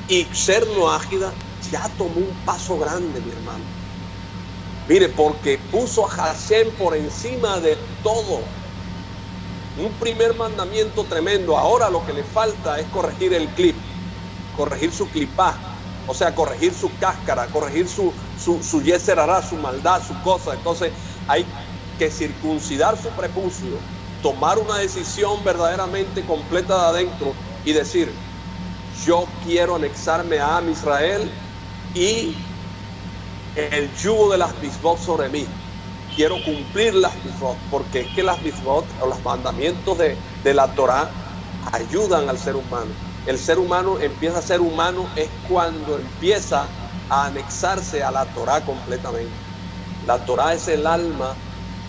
y ser noágida, ya tomó un paso grande, mi hermano. Mire, porque puso a Hashem por encima de todo. Un primer mandamiento tremendo. Ahora lo que le falta es corregir el clip, corregir su clipá, o sea, corregir su cáscara, corregir su yeser hará, su maldad, su cosa. Entonces hay que circuncidar su prepucio, tomar una decisión verdaderamente completa de adentro y decir, yo quiero anexarme a Israel y el yugo de las mitzvot sobre mí. Quiero cumplir las mitzvot, porque es que las mitzvot o los mandamientos de la Torah ayudan al ser humano. El ser humano empieza a ser humano es cuando empieza a anexarse a la Torah completamente. La Torah es el alma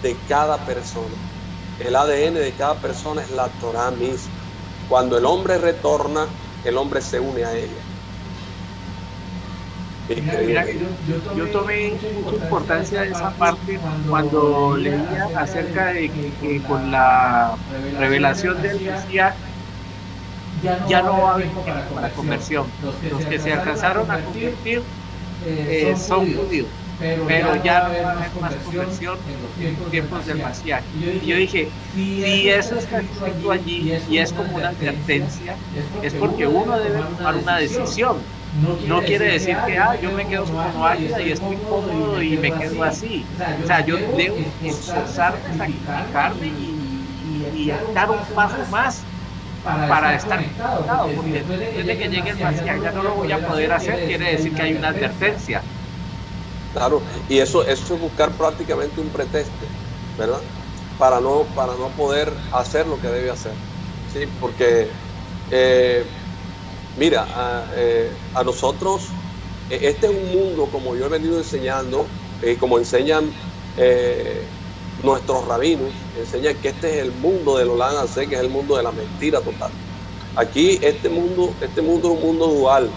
de cada persona. El ADN de cada persona es la Torah misma. Cuando el hombre retorna, el hombre se une a ella.
Mira, yo tomé mucha importancia de esa parte cuando leía acerca de que con la revelación del Mesías ya no va a haber tiempo para conversión. Los que se alcanzaron a convertir son judíos, pero ya no va a haber más conversión en los tiempos del Mesías. Y yo dije, si eso está escrito allí y es como una advertencia, es porque uno debe tomar una decisión. No quiere decir que yo me quedo como noágida y estoy cómodo y me quedo así. O sea, yo debo esforzarme, sacrificarme y dar un paso más para estar conectado, porque después de que llegue el Mesías ya no lo voy a poder hacer, quiere decir que hay una advertencia.
Claro, y eso es buscar prácticamente un pretexto, ¿verdad? Para no poder hacer lo que debe hacer, ¿sí? Porque mira, a nosotros, este es un mundo, como yo he venido enseñando, como enseñan nuestros rabinos, enseñan que este es el mundo del Olam Hazé, que es el mundo de la mentira total. Aquí este mundo es un mundo dual,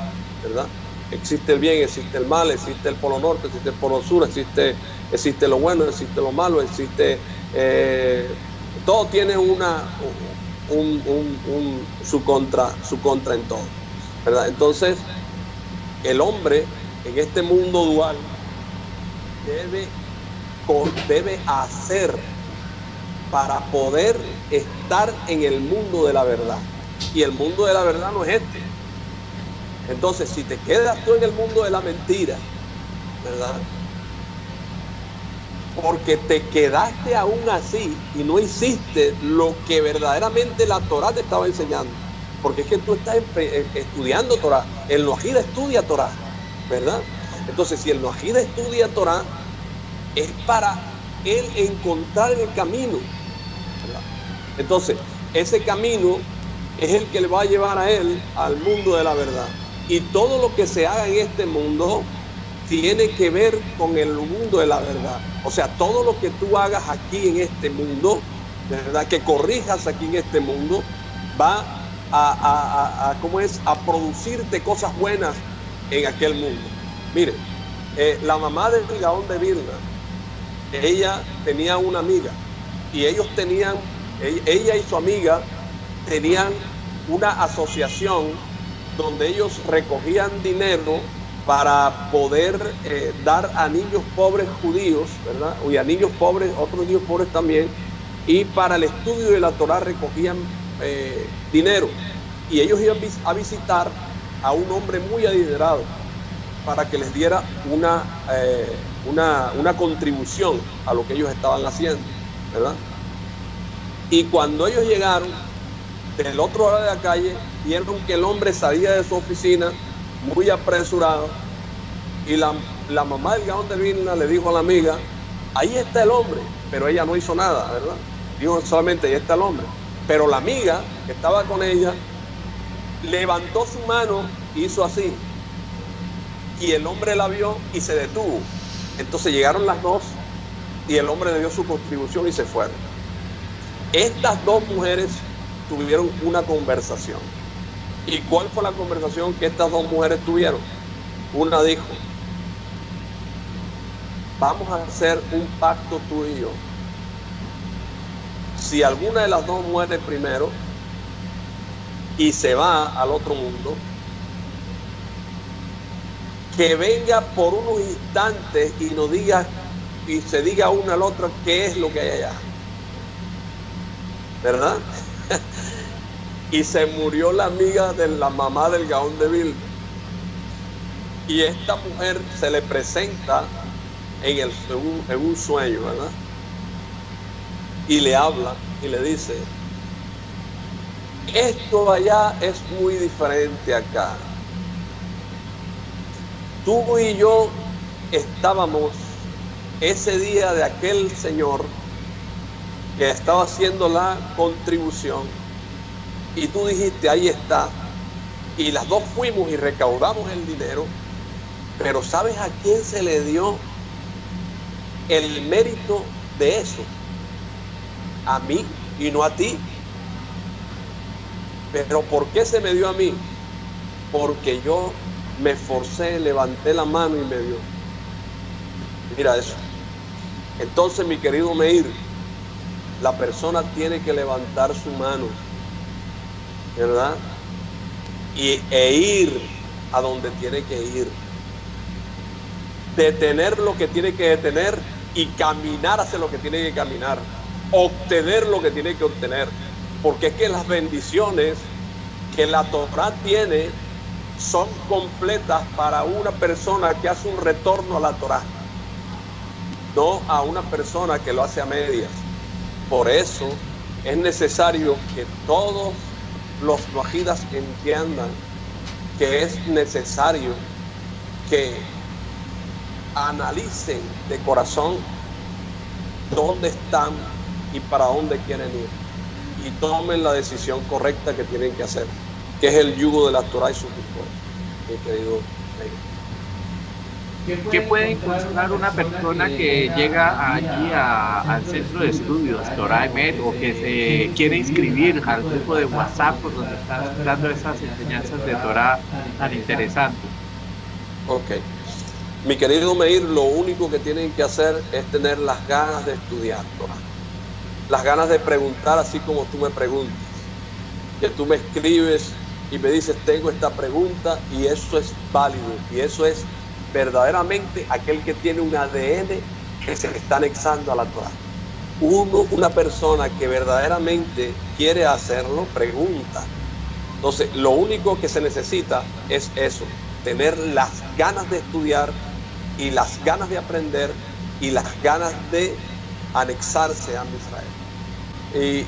¿verdad? Existe el bien, existe el mal, existe el polo norte, existe el polo sur, existe lo bueno, existe lo malo, existe... todo tiene su contra en todo, ¿verdad? Entonces, el hombre en este mundo dual debe hacer para poder estar en el mundo de la verdad. Y el mundo de la verdad no es este. Entonces, si te quedas tú en el mundo de la mentira, ¿verdad? Porque te quedaste aún así y no hiciste lo que verdaderamente la Torá te estaba enseñando. Porque es que tú estás estudiando Torá. El Noahida estudia Torá, ¿verdad? Entonces, si el Noahida estudia Torá, es para él encontrar el camino, ¿verdad? Entonces, ese camino es el que le va a llevar a él al mundo de la verdad. Y todo lo que se haga en este mundo tiene que ver con el mundo de la verdad. O sea, todo lo que tú hagas aquí en este mundo, ¿verdad? Que corrijas aquí en este mundo, va a producirte cosas buenas en aquel mundo. Mire, la mamá del Gaón de Vilna, ella tenía una amiga y ellos tenían, ella y su amiga tenían una asociación donde ellos recogían dinero para poder dar a niños pobres judíos, ¿verdad? Y a niños pobres, otros niños pobres también, y para el estudio de la Torá recogían dinero. Y ellos iban a visitar a un hombre muy adinerado para que les diera una contribución a lo que ellos estaban haciendo, ¿verdad? Y cuando ellos llegaron del otro lado de la calle, vieron que el hombre salía de su oficina muy apresurado y la mamá del Gaón de Vilna le dijo a la amiga: ahí está el hombre, pero ella no hizo nada, ¿verdad? Dijo solamente: ahí está el hombre. Pero la amiga que estaba con ella levantó su mano, hizo así, y el hombre la vio y se detuvo. Entonces llegaron las dos y el hombre le dio su contribución y se fueron. Estas dos mujeres tuvieron una conversación. ¿Y cuál fue la conversación que estas dos mujeres tuvieron? Una dijo: vamos a hacer un pacto tú y yo. Si alguna de las dos muere primero y se va al otro mundo, que venga por unos instantes y nos diga, y se diga una a la otra qué es lo que hay allá, ¿verdad? Y se murió la amiga de la mamá del Gaón de Vilna. Y esta mujer se le presenta en un sueño, ¿verdad? Y le habla y le dice: esto allá es muy diferente acá. Tú y yo estábamos ese día de aquel señor que estaba haciendo la contribución y tú dijiste: ahí está. Y las dos fuimos y recaudamos el dinero, pero ¿sabes a quién se le dio el mérito de eso? A mí y no a ti. ¿Pero por qué se me dio a mí? Porque yo me esforcé, levanté la mano y me dio. Mira eso. Entonces, mi querido Meir, la persona tiene que levantar su mano, ¿verdad? E ir a donde tiene que ir. Detener lo que tiene que detener y caminar hacia lo que tiene que caminar. Obtener lo que tiene que obtener. Porque es que las bendiciones que la Torá tiene son completas para una persona que hace un retorno a la Torá, no a una persona que lo hace a medias. Por eso es necesario que todos los noahidas entiendan que es necesario que analicen de corazón dónde están y para dónde quieren ir, y tomen la decisión correcta que tienen que hacer, que es el yugo de la Torá y su cultura. Mi querido Meir.
¿Qué puede encontrar una persona que llega allí al centro de estudios Torah Emet, o que se quiere inscribir al grupo de WhatsApp por donde estás dando esas enseñanzas de Torah tan interesantes?
Ok. Mi querido Meir, lo único que tienen que hacer es tener las ganas de estudiar Torah, las ganas de preguntar así como tú me preguntas, que tú me escribes y me dices: tengo esta pregunta, y eso es válido, y eso es verdaderamente aquel que tiene un ADN que se le está anexando a la Torá. Una persona que verdaderamente quiere hacerlo, pregunta. Entonces, lo único que se necesita es eso, tener las ganas de estudiar y las ganas de aprender y las ganas de anexarse a Israel.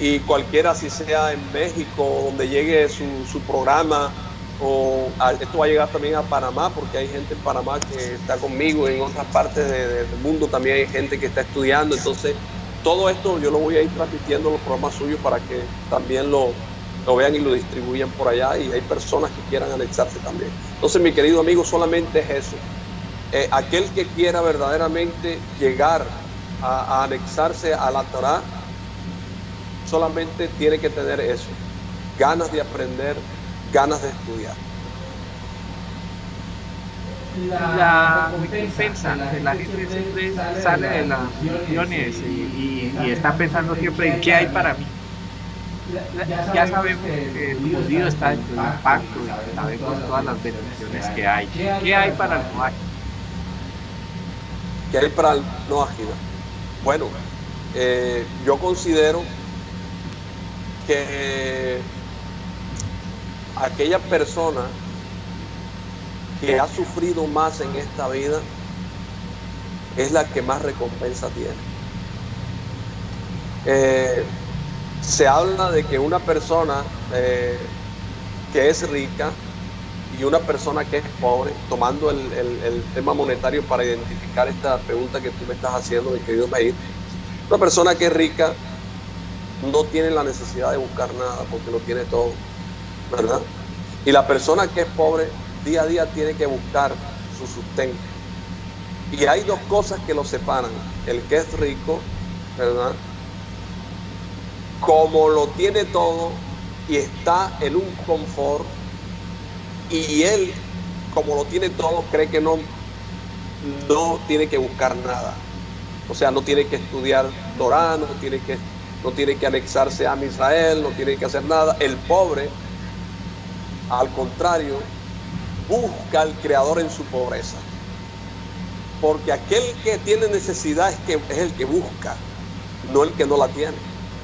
Y cualquiera, si sea en México, donde llegue su programa, o esto va a llegar también a Panamá, porque hay gente en Panamá que está conmigo, en otras partes del mundo también hay gente que está estudiando. Entonces, todo esto yo lo voy a ir transmitiendo en los programas suyos para que también lo vean y lo distribuyan por allá, y hay personas que quieran anexarse también. Entonces, mi querido amigo, solamente es eso. Aquel que quiera verdaderamente llegar a anexarse a la Torá, solamente tiene que tener eso, ganas de aprender, ganas de estudiar.
La recompensa de la gente siempre sale de las religiones y está pensando siempre en qué hay para mí. Ya sabemos que el judío está dentro del pacto y sabemos todas las bendiciones que hay. ¿Qué hay para el no ágida?
¿Qué hay para el no ágida? Bueno, yo considero que aquella persona que ha sufrido más en esta vida es la que más recompensa tiene. Se habla de que una persona que es rica y una persona que es pobre, tomando el tema monetario para identificar esta pregunta que tú me estás haciendo, mi querido Meir, una persona que es rica no tiene la necesidad de buscar nada porque lo tiene todo, ¿verdad? Y la persona que es pobre día a día tiene que buscar su sustento. Y hay dos cosas que lo separan: el que es rico, ¿verdad?, como lo tiene todo y está en un confort, y él, como lo tiene todo, cree que no tiene que buscar nada. O sea, no tiene que estudiar Torá, no tiene que anexarse a Israel, no tiene que hacer nada. El pobre, al contrario, busca al Creador en su pobreza, porque aquel que tiene necesidad es el que busca, no el que no la tiene.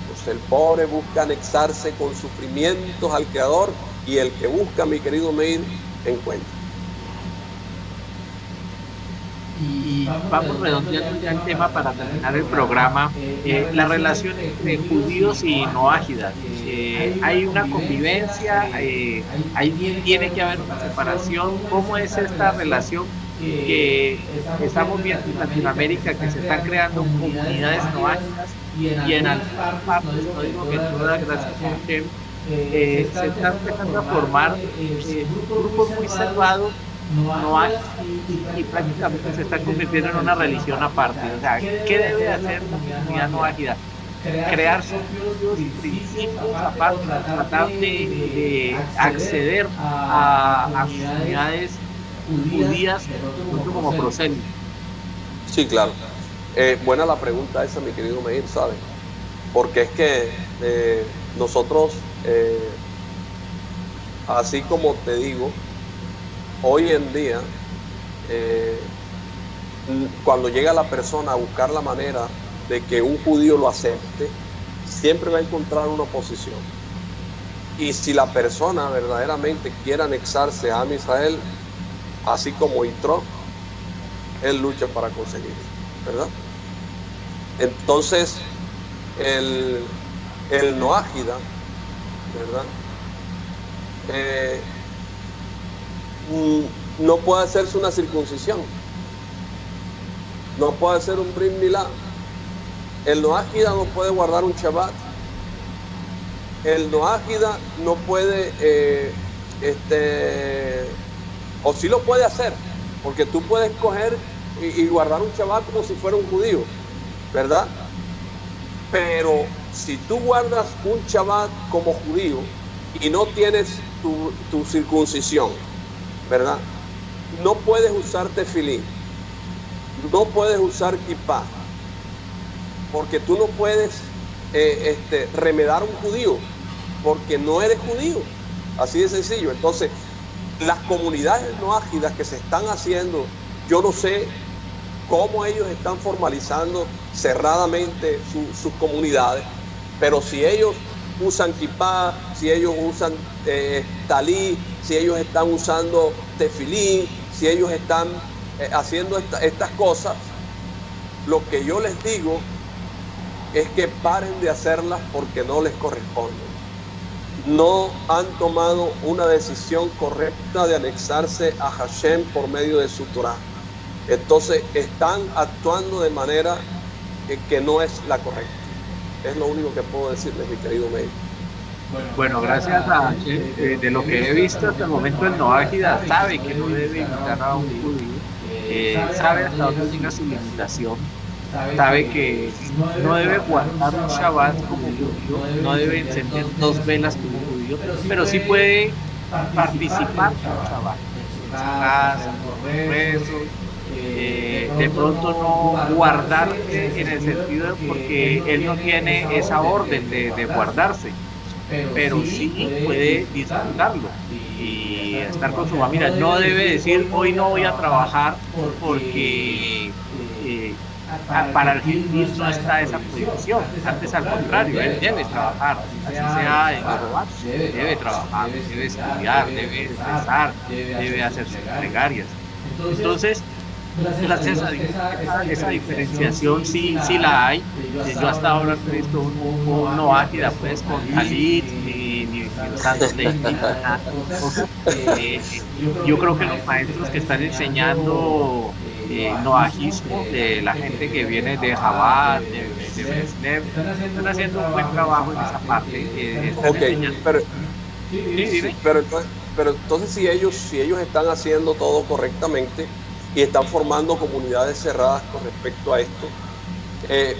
Entonces, el pobre busca anexarse con sufrimientos al Creador, y el que busca, mi querido Meir, encuentra.
Y vamos redondeando ya el tema para terminar el programa. La relación entre judíos y noágidas. Hay una convivencia, ahí tiene que haber una separación. ¿Cómo es esta relación que estamos viendo en Latinoamérica, que se están creando comunidades noágidas, y en algunas partes, no digo que todas, gracias a Hashem, se están empezando a formar grupos muy cerrados, noágidas, y prácticamente se están convirtiendo en una religión aparte? O sea, ¿qué debe hacer una comunidad noágida? Crear sus propios principios aparte, tratar de acceder a comunidades judías como prosélitos.
Sí, claro. Buena la pregunta esa, mi querido Meir, ¿sabes? Porque es que nosotros, así como te digo, hoy en día, cuando llega la persona a buscar la manera de que un judío lo acepte, siempre va a encontrar una oposición. Y si la persona verdaderamente quiere anexarse a Israel, así como Yitro, él lucha para conseguirlo, ¿verdad? Entonces, el noágida, ¿verdad?, no puede hacerse una circuncisión, no puede hacer un brit milá. El noágida no puede guardar un Shabbat. El noágida no puede, o sí lo puede hacer, porque tú puedes coger y guardar un Shabbat como si fuera un judío, ¿verdad? Pero si tú guardas un Shabbat como judío y no tienes tu circuncisión, ¿verdad?, no puedes usar tefilín, no puedes usar kippah, porque tú no puedes remedar a un judío, porque no eres judío. Así de sencillo. Entonces, las comunidades noágidas que se están haciendo Yo no sé cómo ellos están formalizando cerradamente sus comunidades, pero si ellos usan kipá, si ellos usan talí, si ellos están usando tefilín, si ellos están haciendo estas cosas, lo que yo les digo es que paren de hacerlas porque no les corresponde. No han tomado una decisión correcta de anexarse a Hashem por medio de su Torah. Entonces están actuando de manera que no es la correcta. Es lo único que puedo decirles, mi querido Meir.
Bueno, gracias a de lo que he visto hasta el momento, el Noágida sabe que no debe imitar a un judío, sabe hasta dónde llega su limitación, sabe que no debe guardar un Shabbat como judío, no debe encender 2 velas como judío, pero sí puede participar en un Shabbat, en su casa, en los rezos. De pronto no guardarse en el sentido de porque él no tiene esa orden de guardarse, pero sí puede disfrutarlo y estar con su familia. No debe decir hoy no voy a trabajar porque para el gentil no está esa prohibición. Antes, al contrario, él debe trabajar, así sea en Jehová, debe trabajar, debe estudiar, debe rezar, debe hacer sus plegarias. Entonces, gracias a Dios, esa diferenciación sí la hay. Yo hasta ahora no he visto un Noágida pues con talit ni usándole nada. Yo creo que los maestros que están enseñando noajismo, de la gente que viene de Chabad, de Breslev, están haciendo un buen trabajo en esa parte.
Pero entonces si ellos están haciendo todo correctamente y están formando comunidades cerradas con respecto a esto,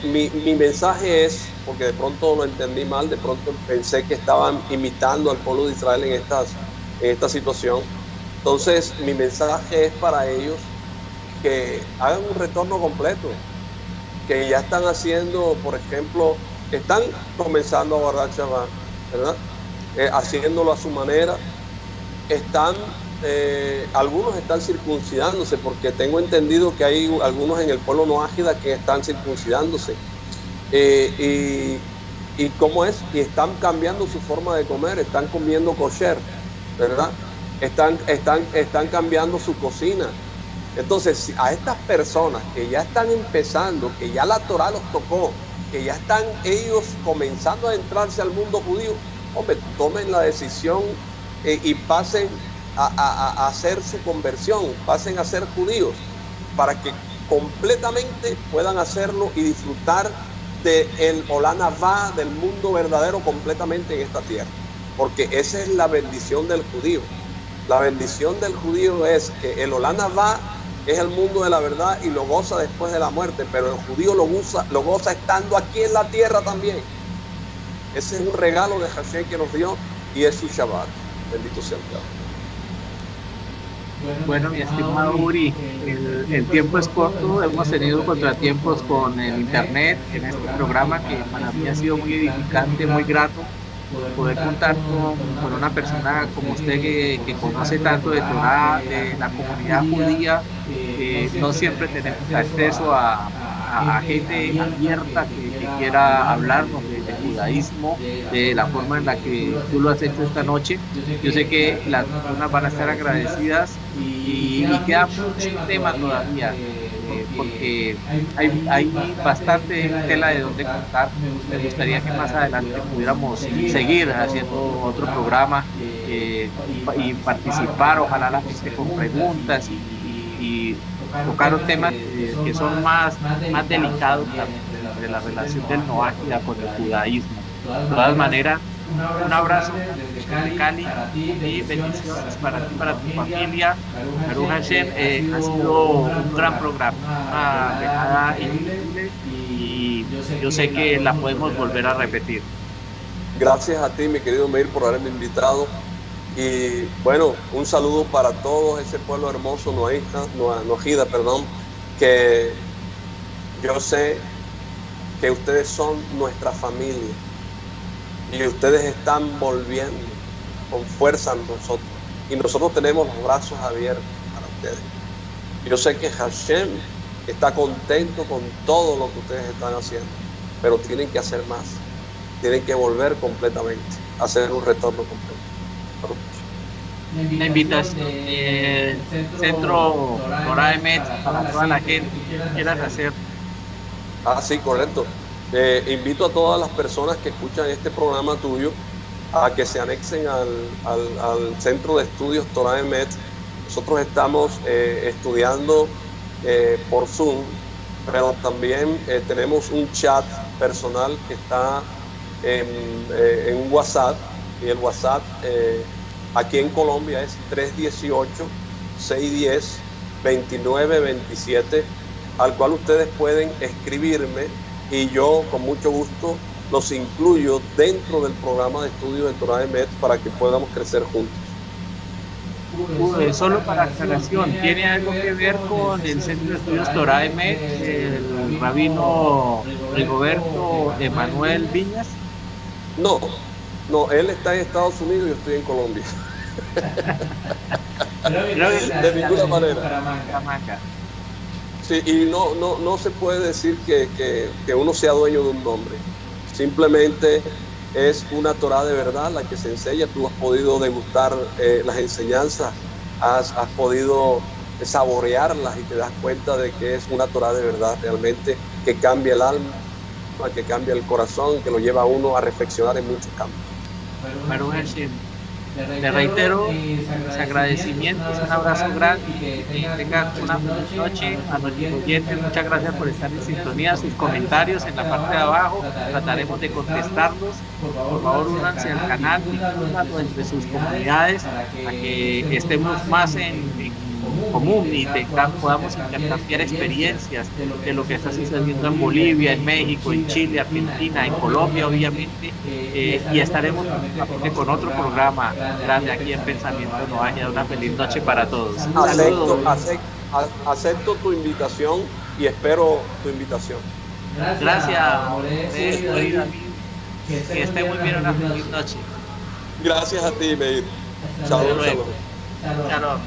mi mensaje es, porque de pronto lo entendí mal, de pronto pensé que estaban imitando al pueblo de Israel en esta situación. Entonces mi mensaje es para ellos que hagan un retorno completo, que ya están haciendo, por ejemplo, están comenzando a guardar Shabbat, ¿verdad? Haciéndolo a su manera, algunos están circuncidándose, porque tengo entendido que hay algunos en el pueblo noágida que están circuncidándose, y cómo es, y están cambiando su forma de comer, están comiendo kosher, ¿verdad? Están cambiando su cocina. Entonces, a estas personas que ya están empezando, que ya la Torah los tocó, que ya están ellos comenzando a adentrarse al mundo judío, hombre, tomen la decisión y pasen a hacer su conversión, pasen a ser judíos, para que completamente puedan hacerlo y disfrutar del Olam Haba, del mundo verdadero, completamente en esta tierra, porque esa es la bendición del judío. La bendición del judío es que el Olam Haba es el mundo de la verdad y lo goza después de la muerte, pero el judío lo goza estando aquí en la tierra también. Ese es un regalo de Hashem que nos dio, y es su Shabbat. Bendito sea el Dios.
Bueno, mi estimado Uri, el tiempo es corto, hemos tenido contratiempos con el internet en este programa, que para mí ha sido muy edificante, muy grato poder contar con una persona como usted que conoce tanto de Torah, de la comunidad judía. No siempre tenemos acceso a gente abierta que quiera hablarnos de judaísmo, de la forma en la que tú lo has hecho esta noche. Yo sé que las personas van a estar agradecidas y queda mucho tema todavía, porque hay bastante tela de donde contar. Me gustaría que más adelante pudiéramos seguir haciendo otro programa y participar, ojalá la gente con preguntas y tocar temas que son más delicados de la relación del Noágida con el judaísmo. De todas maneras, un abrazo de Cali y bendiciones para ti, para tu familia. Baruch Hashem, ha sido un gran programa, una velada increíble, y yo sé que la podemos volver a repetir.
Gracias a ti, mi querido Meir, por haberme invitado. Y bueno, un saludo para todo ese pueblo hermoso, Noágida, que yo sé que ustedes son nuestra familia y ustedes están volviendo con fuerza a nosotros, y nosotros tenemos los brazos abiertos para ustedes. Yo sé que Hashem está contento con todo lo que ustedes están haciendo, pero tienen que hacer más, tienen que volver completamente, hacer un retorno completo.
La invitación del Centro Torah Emet para toda la gente que quieras hacer.
Sí, correcto. Invito a todas las personas que escuchan este programa tuyo a que se anexen al Centro de Estudios Torah Emet. Nosotros estamos estudiando por Zoom, pero también tenemos un chat personal que está en un WhatsApp, y el WhatsApp aquí en Colombia es 318-610-2927, al cual ustedes pueden escribirme y yo con mucho gusto los incluyo dentro del programa de estudio de Torah Emet para que podamos crecer juntos.
Solo para aclaración, ¿tiene algo que ver con el Centro de Estudios Torah Emet, el rabino Rigoberto Emanuel Viñas?
No, él está en Estados Unidos y yo estoy en Colombia. De ninguna manera. Sí, y no se puede decir que uno sea dueño de un nombre. Simplemente es una Torah de verdad la que se enseña. Tú has podido degustar las enseñanzas, has podido saborearlas y te das cuenta de que es una Torah de verdad realmente, que cambia el alma, que cambia el corazón, que lo lleva a uno a reflexionar en muchos campos.
Pero te reitero mis agradecimientos, un abrazo grande y que tengan una buena noche. A nuestros oyentes, muchas gracias por estar en sintonía. Sus comentarios en la parte de abajo trataremos de contestarlos. Por favor, únanse al canal, difúndanlo entre sus comunidades para que estemos más en común y podamos intercambiar experiencias de lo que está sucediendo en Bolivia, en México, en Chile, Argentina, en Colombia, obviamente, y estaremos con otro programa grande aquí en Pensamiento Noaña. Una feliz noche para todos.
Acepto tu invitación y espero tu invitación.
Gracias, que esté muy bien, una feliz noche.
Gracias a ti, Meir. Shalom.
Shalom.